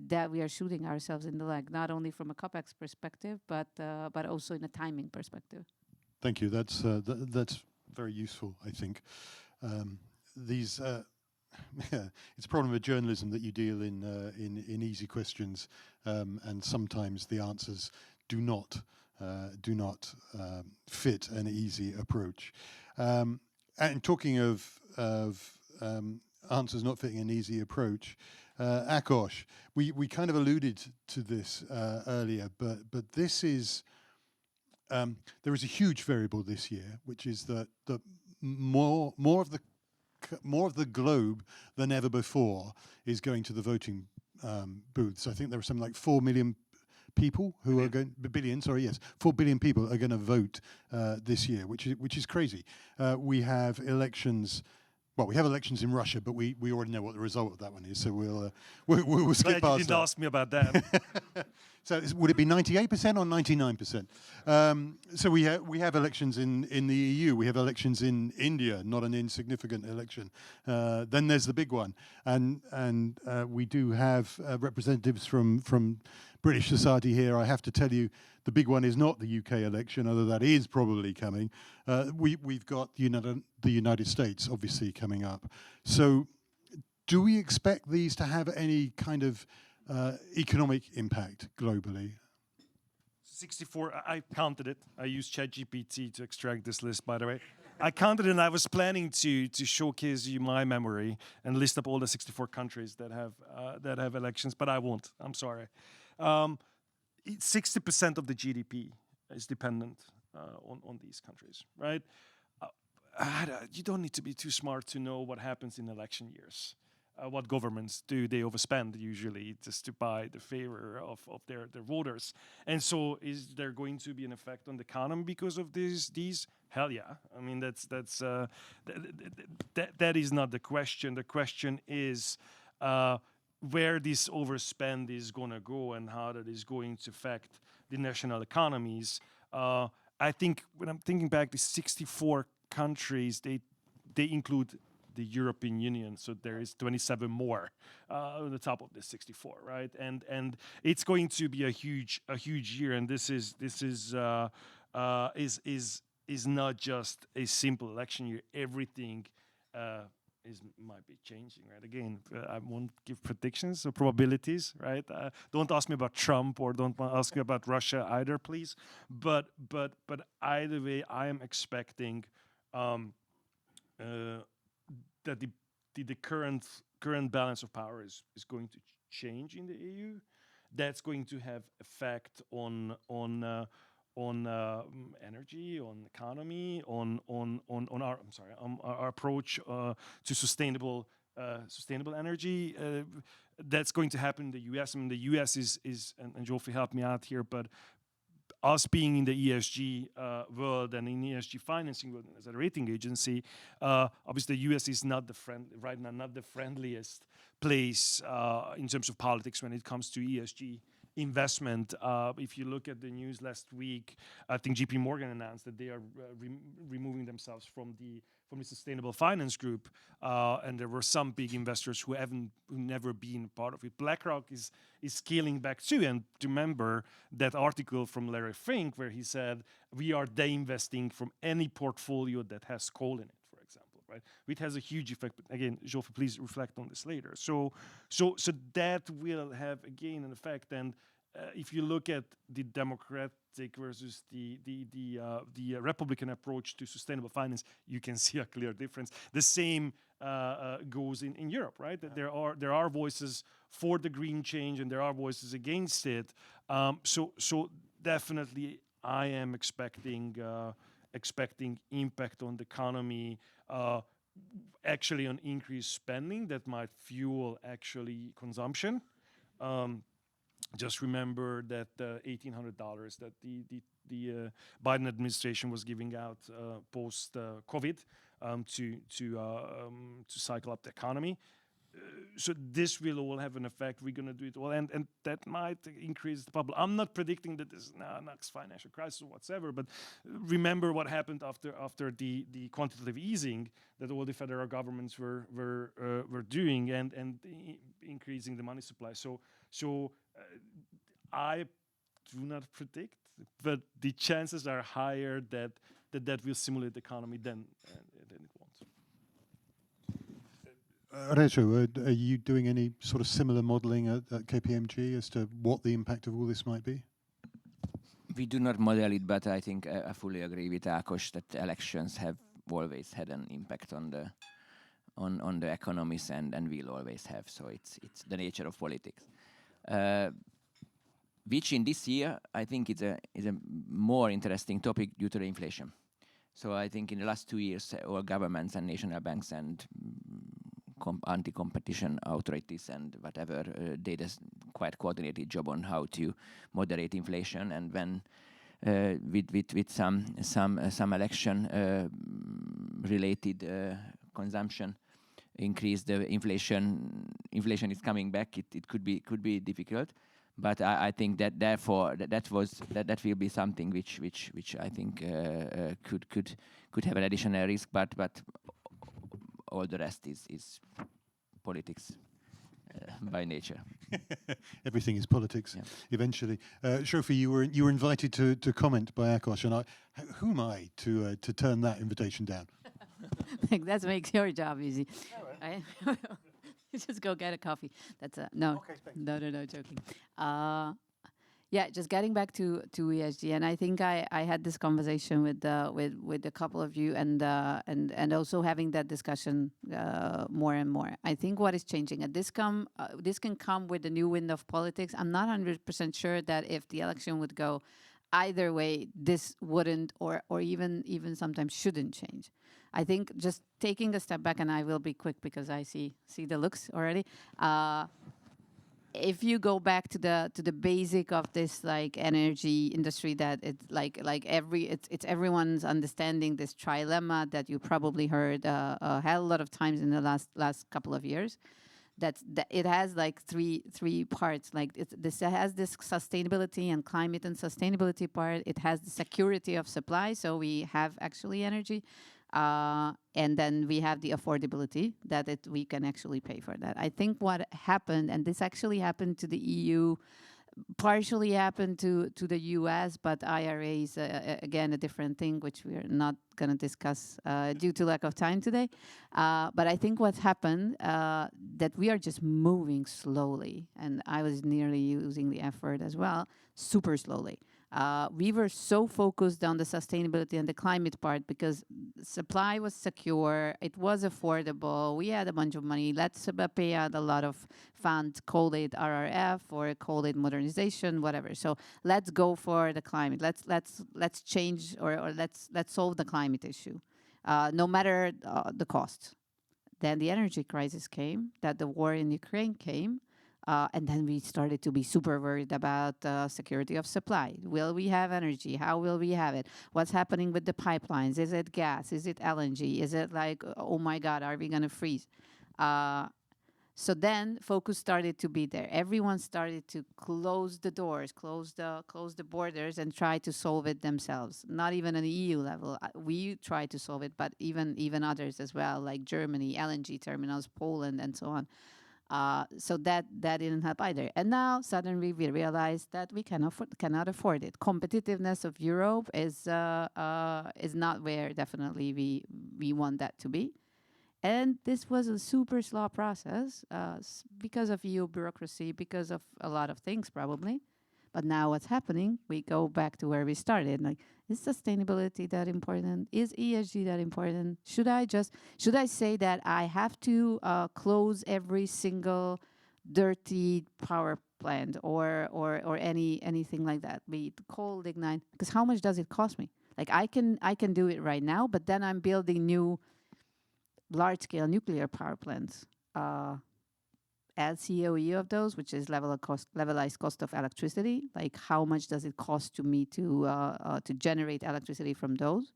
that we are shooting ourselves in the leg, not only from a capex perspective, but also in a timing perspective. Thank you. That's very useful, I think. It's a problem of journalism that you deal in easy questions, and sometimes the answers do not fit an easy approach. And talking of answers not fitting an easy approach, Ákos, we kind of alluded to this earlier, but this is there is a huge variable this year, which is that more of the globe than ever before is going to the voting booths. I think there are something like 4 million people who are going, 4 billion people are going to vote this year, which is crazy. We have elections. Well, we have elections in Russia, but we already know what the result of that one is, so we'll skip past you didn't ask me about that. So would it be 98% or 99%? So we have elections in the EU. We have elections in India, not an insignificant election. Then there's the big one, and we do have representatives from British society here. I have to tell you, the big one is not the UK election, although that is probably coming. We've got the United States, obviously, coming up. So do we expect these to have any kind of economic impact globally? 64, I counted it. I used ChatGPT to extract this list, by the way. I counted it, and I was planning to showcase you my memory and list up all the 64 countries that have elections, but I won't. I'm sorry. 60% of the GDP is dependent on these countries, right? You don't need to be too smart to know what happens in election years. what governments do. They overspend usually just to buy the favor of their voters. And so is there going to be an effect on the economy because of these? Hell yeah. I mean, that is not the question. The question is where this overspend is going to go and how that is going to affect the national economies. I think when I'm thinking back, the 64 countries, they include the European Union, so there is 27 more on the top of the 64, right? And it's going to be a huge year, and this is not just a simple election year. Everything might be changing, right? Again, I won't give predictions or probabilities, right? Don't ask me about Trump or don't ask me about Russia either, please. But either way, I am expecting that the current balance of power is going to change in the EU. That's going to have effect on energy, on economy, on our approach to sustainable energy. That's going to happen in the U.S. I mean, the U.S. is and Zsófi helped me out here, but us being in the ESG world and in ESG financing world as a rating agency, obviously the US is not right now not the friendliest place in terms of politics when it comes to ESG investment. If you look at the news last week, I think JP Morgan announced that they are removing themselves from the sustainable finance group, and there were some big investors who never been part of it. BlackRock is scaling back too, and remember that article from Larry Fink where he said we are de-investing from any portfolio that has coal in it, for example, right? Which has a huge effect. But again, Zsófi, please reflect on this later. So that will have again an effect. And if you look at the Democratic versus the Republican approach to sustainable finance, you can see a clear difference. The same goes in Europe, right? Yeah. There are voices for the green change and there are voices against it. So definitely, I am expecting impact on the economy. Actually, on increased spending that might fuel actually consumption. Just remember that $1,800 that the Biden administration was giving out post COVID to cycle up the economy. So this will all have an effect. We're going to do it all, and that might increase the bubble. I'm not predicting that this is next financial crisis or whatsoever, but remember what happened after the quantitative easing that all the federal governments were doing and increasing the money supply. So I do not predict, but the chances are higher that will stimulate the economy than it won't. Rezső, are you doing any sort of similar modelling at KPMG as to what the impact of all this might be? We do not model it, but I think I fully agree with Ákos that elections have always had an impact on the economies and will always have. So it's the nature of politics. Which in this year I think is a more interesting topic due to the inflation. So I think in the last 2 years, all governments and national banks and anti-competition authorities and whatever did a quite coordinated job on how to moderate inflation, and when with some election related consumption increase, the inflation is coming back. It could be difficult, but I think that therefore that will be something which I think could have an additional risk, but all the rest is politics by nature. Everything is politics, yeah. Eventually. Zsófi, you were invited to comment by Ákos, and who am I to turn that invitation down? That makes your job easy. Right? Just go get a coffee. That's no. Okay, no, joking. Yeah, just getting back to ESG, and I think I had this conversation with a couple of you, and also having that discussion more and more. I think what is changing, and this can come with the new wind of politics. I'm not 100% sure that if the election would go either way, this wouldn't or even sometimes shouldn't change. I think just taking a step back, and I will be quick because I see the looks already. If you go back to the basic of this like energy industry, that it's it's everyone's understanding this trilemma that you probably heard a hell lot of times in the last couple of years. That it has like three parts. Like it has this sustainability and climate and sustainability part. It has the security of supply, so we have actually energy. And then we have the affordability that we can actually pay for that. I think what happened, and this actually happened to the EU, partially happened to the US, but IRA is again a different thing, which we are not going to discuss due to lack of time today. But I think what happened, that we are just moving slowly, and I was nearly using the F word as well, super slowly. We were so focused on the sustainability and the climate part because supply was secure, it was affordable, we had a bunch of money, let's pay out a lot of funds, call it RRF or call it modernization, whatever. So let's go for the climate. Let's change or let's solve the climate issue, no matter the cost. Then the energy crisis came, that the war in Ukraine came. And then we started to be super worried about security of supply. Will we have energy? How will we have it? What's happening with the pipelines? Is it gas? Is it LNG? Is it like, oh my God, are we going to freeze? So then focus started to be there. Everyone started to close the doors, close the borders, and try to solve it themselves. Not even at the EU level. We tried to solve it, but even others as well, like Germany, LNG terminals, Poland, and so on. So that didn't help either. And now suddenly we realized that we cannot afford it. Competitiveness of Europe is not where definitely we want that to be. And this was a super slow process because of EU bureaucracy, because of a lot of things probably. But now what's happening, we go back to where we started. Like, is sustainability that important? Is ESG that important? Should I say that I have to close every single dirty power plant or anything like that? Be it coal, lignite, because how much does it cost me? Like I can do it right now, but then I'm building new large-scale nuclear power plants. LCOE of those, which is levelized cost of electricity, like how much does it cost to me to generate electricity from those?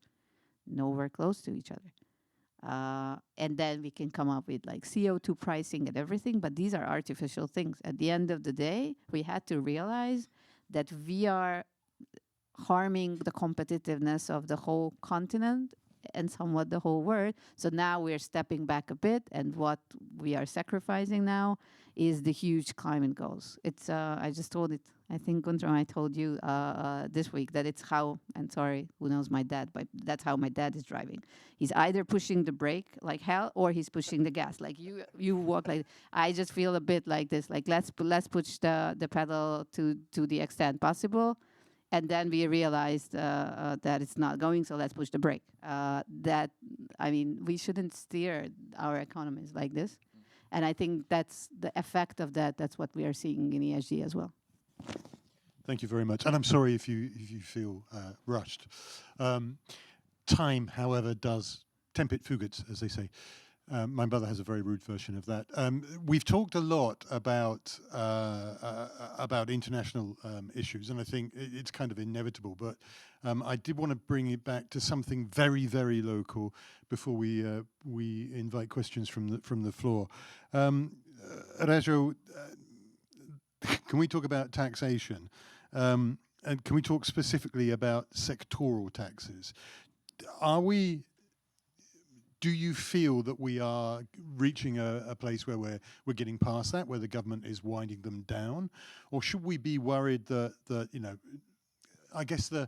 Nowhere close to each other. And then we can come up with like CO2 pricing and everything, but these are artificial things. At the end of the day, we had to realize that we are harming the competitiveness of the whole continent and somewhat the whole world. So now we're stepping back a bit, and what we are sacrificing now is the huge climate goals. It's I just told it, I think Gunther, I told you this week that it's how, and sorry, who knows my dad, but that's how my dad is driving. He's either pushing the brake like hell or he's pushing the gas. Like you walk like, I just feel a bit like this, like let's push the pedal to the extent possible. And then we realized that it's not going, so let's push the brake. We shouldn't steer our economies like this. And I think that's the effect of that. That's what we are seeing in ESG as well. Thank you very much. And I'm sorry if you feel rushed. Time, however, does tempit fugit, as they say. My mother has a very rude version of that. We've talked a lot about international issues, and I think it's kind of inevitable. But I did want to bring it back to something very, very local before we invite questions from the floor. Rezső, can we talk about taxation? And can we talk specifically about sectoral taxes? Do you feel that we are reaching a place where we're getting past that, where the government is winding them down? Or should we be worried that I guess the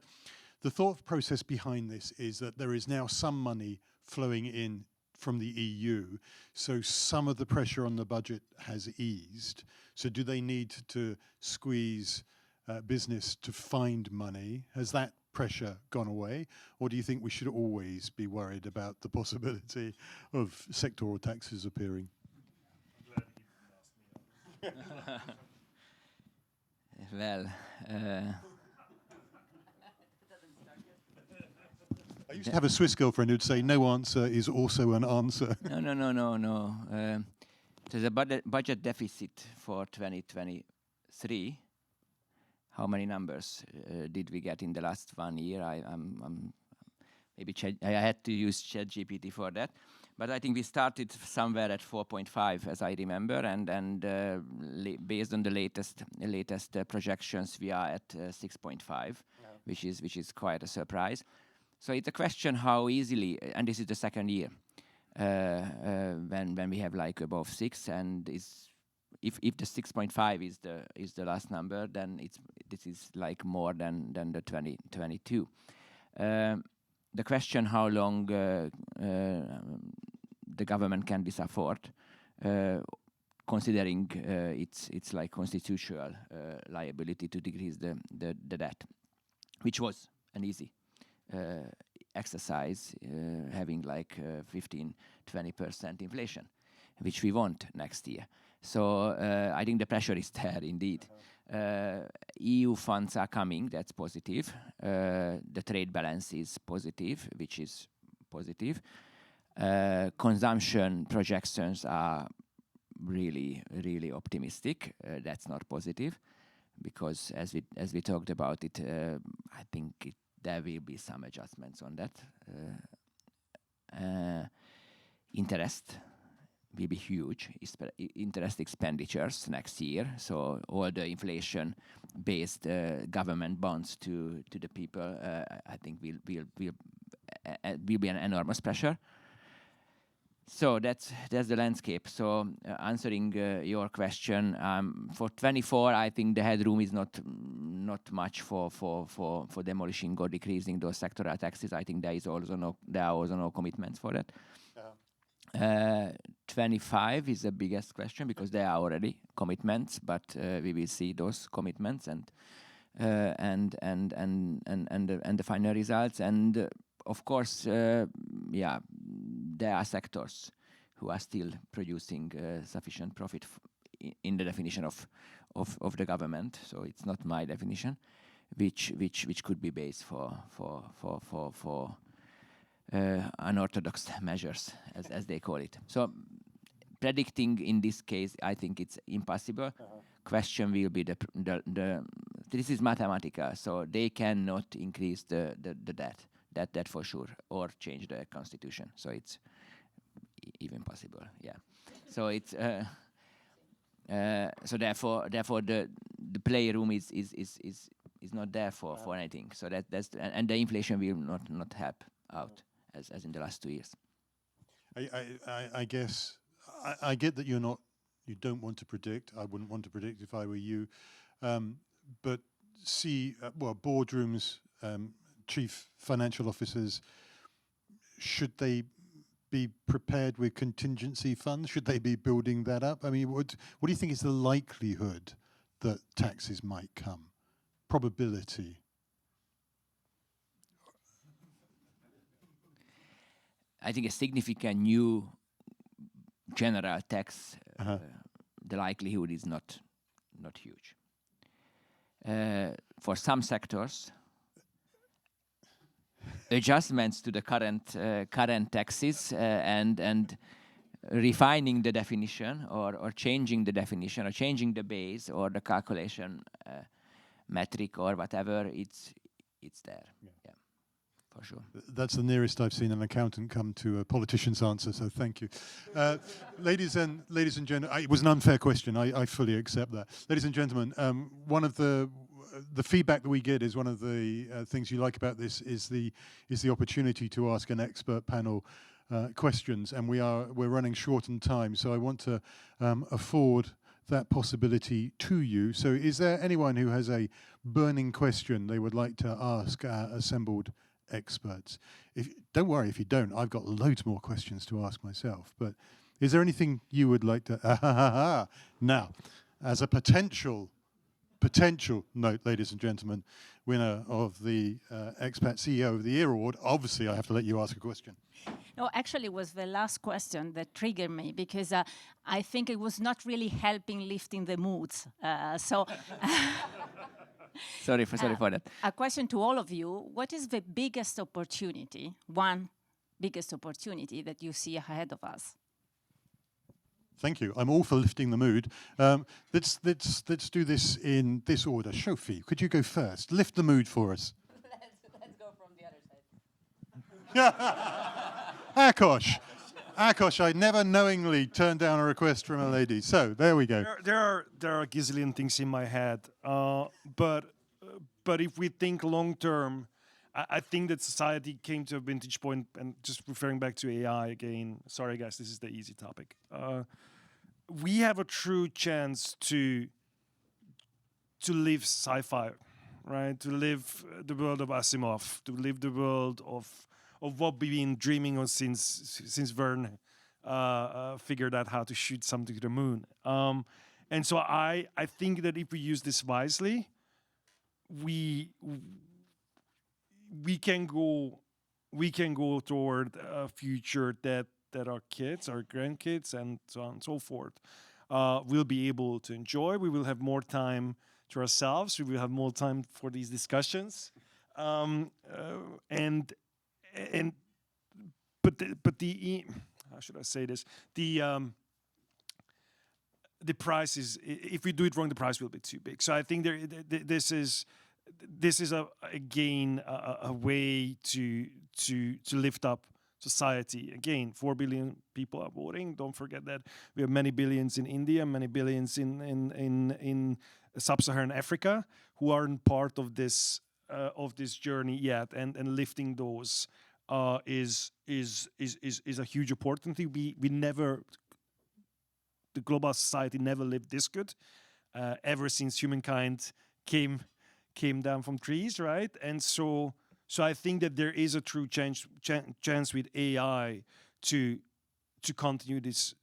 thought process behind this is that there is now some money flowing in from the EU, so some of the pressure on the budget has eased. So do they need to squeeze business to find money? Has that pressure gone away, or do you think we should always be worried about the possibility of sectoral taxes appearing? Well, I used to have a Swiss girlfriend who'd say no answer is also an answer. No. There's a budget deficit for 2023. How many numbers did we get in the last 1 year? I'm maybe I had to use ChatGPT for that, but I think we started somewhere at 4.5, as I remember, and based on the latest projections, we are at 6.5, which is quite a surprise. So it's a question how easily, and this is the second year when we have like above 6, and if the 6.5 is the last number, then this is like more than the 2022. The question how long the government can this afford, considering its like constitutional liability to decrease the debt, which was an easy exercise, having like 15-20% inflation, which we want next year. So I think the pressure is there indeed. EU funds are coming, that's positive. The trade balance is positive, which is positive. Consumption projections are really, really optimistic. That's not positive, because as we talked about it, I think there will be some adjustments on that. Interest will be huge, interest expenditures next year. So all the inflation-based government bonds to the people, I think will be an enormous pressure. So that's the landscape. So answering your question, for 24, I think the headroom is not much for demolishing or decreasing those sectoral taxes. I think there are also no commitments for that. 25 is the biggest question, because there are already commitments, but we will see those commitments and the final results. And of course, there are sectors who are still producing sufficient profit in the definition of the government. So it's not my definition, which could be base for unorthodox measures, as they call it. So predicting in this case, I think it's impossible. Question will be this is mathematical, so they cannot increase the debt. That for sure, or change the constitution. So it's even possible, yeah. So it's so therefore the playroom is not there for anything. So that's and the inflation will not help out as in the last 2 years. I guess I get that you don't want to predict. I wouldn't want to predict if I were you, but boardrooms. Chief financial officers, should they be prepared with contingency funds? Should they be building that up? I mean, what do you think is the likelihood that taxes might come? Probability? I think a significant new general tax, the likelihood is not huge. For some sectors, adjustments to the current taxes and refining the definition or changing the definition or changing the base or the calculation metric or whatever, it's there. Yeah, for sure. That's the nearest I've seen an accountant come to a politician's answer, so thank you. Ladies and gentlemen, it was an unfair question. I fully accept that. Ladies and gentlemen, one of the feedback that we get is one of the things you like about this is the opportunity to ask an expert panel questions, and we're running short on time, so I want to afford that possibility to you. So is there anyone who has a burning question they would like to ask our assembled experts? Don't worry if you don't. I've got loads more questions to ask myself, but is there anything you would like to now, as a potential note, ladies and gentlemen, winner of the Expat CEO of the Year award, obviously I have to let you ask a question. No, actually it was the last question that triggered me, because I think it was not really helping lifting the moods. Sorry for that. A question to all of you: what is the biggest opportunity? One biggest opportunity that you see ahead of us? Thank you. I'm all for lifting the mood. Let's do this in this order. Zsófi, could you go first? Lift the mood for us. Let's go from the other side. Ákos, I never knowingly turned down a request from a lady. So there we go. There are a gazillion things in my head, but if we think long term, I think that society came to a vintage point, and just referring back to AI again. Sorry, guys, this is the easy topic. We have a true chance to live sci-fi, right? To live the world of Asimov, to live the world of what we've been dreaming of since Verne figured out how to shoot something to the moon. And so I think that if we use this wisely, we can go toward a future that our kids, our grandkids, and so on and so forth will be able to enjoy. We will have more time to ourselves. We will have more time for these discussions, but the how should I say this? The price is, if we do it wrong, the price will be too big. So I think this is again a way to lift up society. Again, 4 billion people are voting. Don't forget that we have many billions in India, many billions in sub-Saharan Africa who aren't part of this journey yet, and lifting those is a huge opportunity. We never, the global society never lived this good ever since humankind came down from trees, right? And so I think that there is a true chance with AI to continue this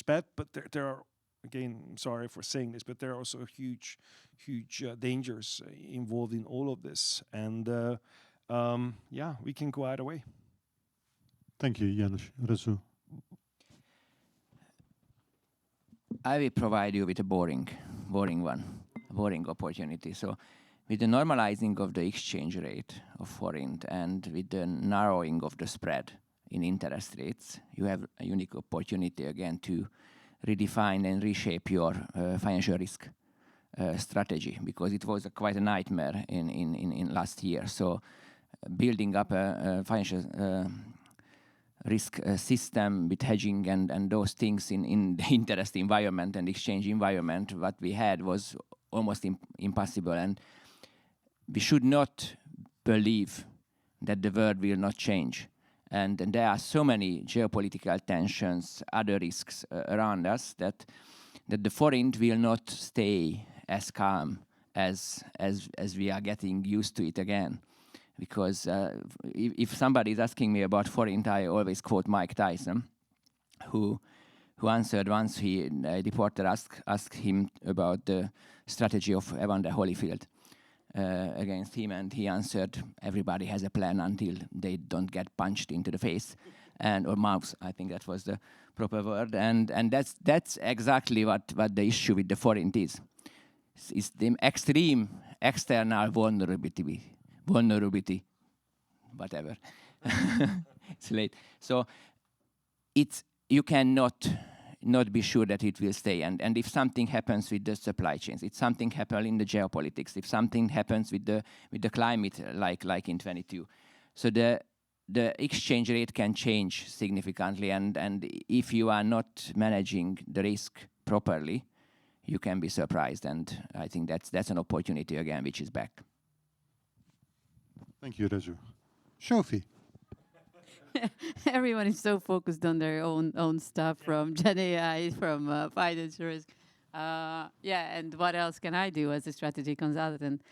path. But there are, again, I'm sorry for saying this, but there are also huge dangers involved in all of this. And we can go either way. Thank you, János. Rezső. I will provide you with a boring opportunity. So with the normalizing of the exchange rate of forint and with the narrowing of the spread in interest rates, you have a unique opportunity again to redefine and reshape your financial risk strategy, because it was quite a nightmare in last year. So building up a financial risk system with hedging and those things in the interest environment and exchange environment, what we had was almost impossible. And we should not believe that the world will not change. And there are so many geopolitical tensions, other risks around us that the forint will not stay as calm as we are getting used to it again. Because if somebody is asking me about forint, I always quote Mike Tyson, who answered once. A reporter asked him about the strategy of Evander Holyfield against him, and he answered, "Everybody has a plan until they don't get punched into the face or mouth." I think that was the proper word, and that's exactly what the issue with the forint is. It's the extreme external vulnerability, whatever. It's late. So you cannot not be sure that it will stay. And if something happens with the supply chains, if something happens in the geopolitics, if something happens with the climate, like in 22, so the exchange rate can change significantly. And if you are not managing the risk properly, you can be surprised. And I think that's an opportunity again, which is back. Thank you, Rezső. Zsófi. Everyone is so focused on their own stuff, from Gen AI, from finance risk. And what else can I do as a strategy consultant?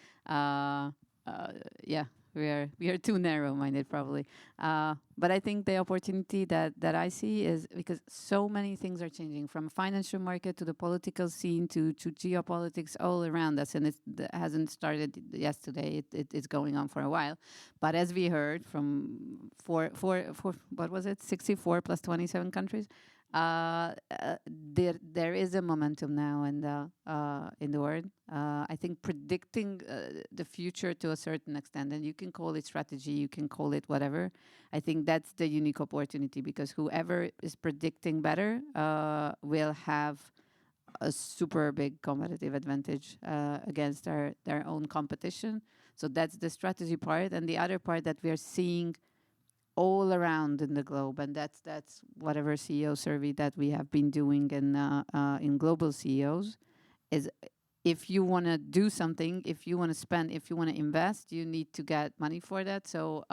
We are too narrow-minded probably. But I think the opportunity that I see is because so many things are changing, from financial market to the political scene to geopolitics all around us, and it hasn't started yesterday. It's going on for a while. But as we heard from four what was it, 64 plus 27 countries, There is a momentum now in the world. I think predicting the future to a certain extent, and you can call it strategy, you can call it whatever. I think that's the unique opportunity, because whoever is predicting better will have a super big competitive advantage against their own competition. So that's the strategy part, and the other part that we are seeing all around in the globe, and that's whatever CEO survey that we have been doing in global CEOs, is if you want to do something, if you want to spend, if you want to invest, you need to get money for that. So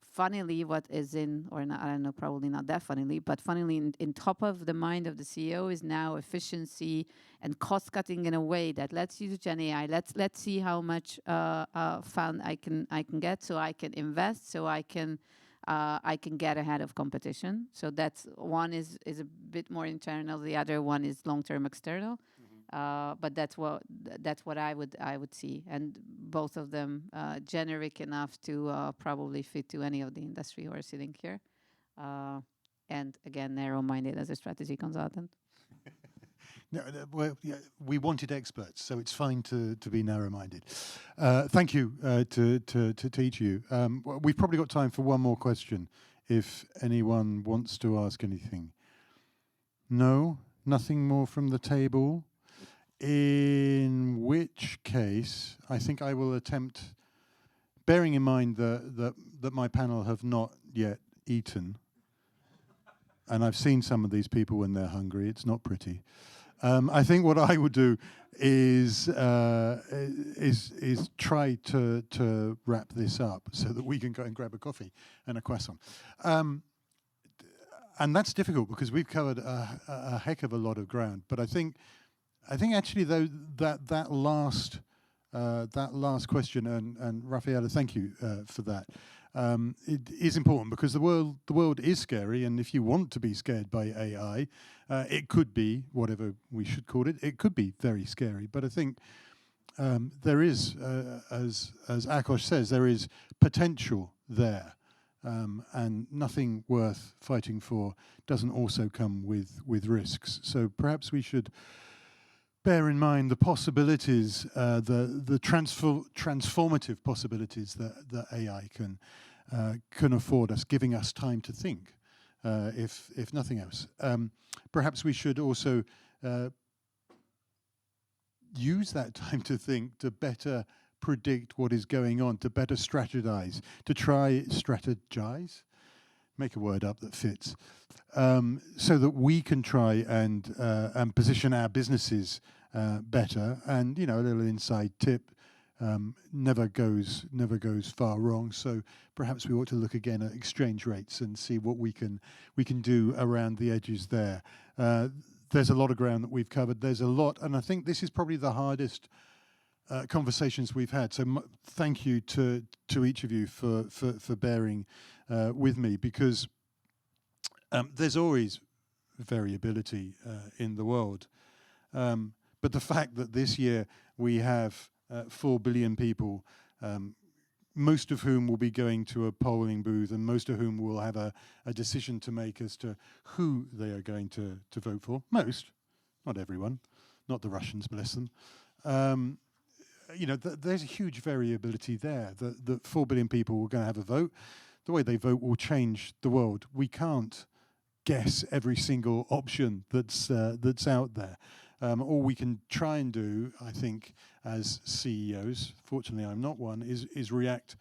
funnily, what is in, or not, I don't know, probably not that funnily, but funnily in top of the mind of the CEO is now efficiency and cost cutting in a way that let's use Gen AI. Let's see how much fund I can get, so I can invest, so I can get ahead of competition. So that's one is a bit more internal. The other one is long-term external. But that's what I would see, and both of them generic enough to probably fit to any of the industry who are sitting here. And again, narrow-minded as a strategy consultant. No, well, yeah, we wanted experts, so it's fine to be narrow-minded. Thank you to each of you. We've probably got time for one more question, if anyone wants to ask anything. No? Nothing more from the table? In which case, I think I will attempt, bearing in mind that my panel have not yet eaten, and I've seen some of these people when they're hungry, it's not pretty. I think what I would do is try to wrap this up so that we can go and grab a coffee and a croissant. And that's difficult because we've covered a heck of a lot of ground. But I think actually though that last question, and Raffaella, thank you for that. It is important because the world is scary, and if you want to be scared by AI, it could be whatever we should call it. It could be very scary, but I think there is, as Ákos says, there is potential there, and nothing worth fighting for doesn't also come with risks. So perhaps we should bear in mind the possibilities, the transformative possibilities that AI can afford us, giving us time to think, if nothing else. Perhaps we should also use that time to think to better predict what is going on, to better strategize, to try strategize, make a word up that fits, so that we can try and position our businesses better. And a little inside tip, never goes far wrong. So perhaps we ought to look again at exchange rates and see what we can do around the edges there. There's a lot of ground that we've covered. There's a lot, and I think this is probably the hardest conversations we've had. So thank you to each of you for bearing with me, because there's always variability in the world. But the fact that this year we have 4 billion people, most of whom will be going to a polling booth, and most of whom will have a decision to make as to who they are going to vote for. Most, not everyone, not the Russians, bless them. There's a huge variability there. The 4 billion people are going to have a vote. The way they vote will change the world. We can't guess every single option that's out there. All we can try and do, I think, as CEOs, fortunately I'm not one, is react,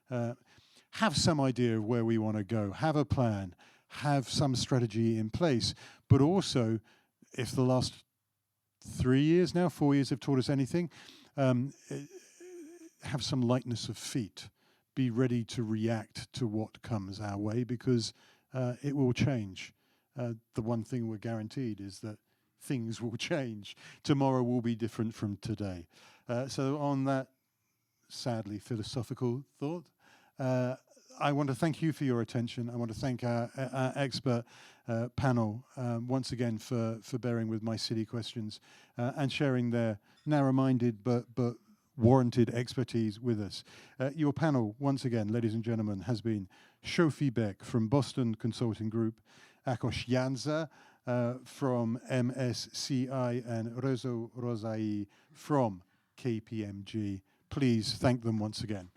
have some idea of where we want to go, have a plan, have some strategy in place, but also, if the last 4 years have taught us anything, have some lightness of feet, be ready to react to what comes our way, because it will change. The one thing we're guaranteed is that things will change. Tomorrow will be different from today. So on that sadly philosophical thought, I want to thank you for your attention. I want to thank our expert panel once again for bearing with my silly questions and sharing their narrow-minded but warranted expertise with us. Your panel, once again, ladies and gentlemen, has been Zsófi Beck from Boston Consulting Group, Ákos Janza from MSCI and Rezső Rózsai from KPMG. Please thank them once again.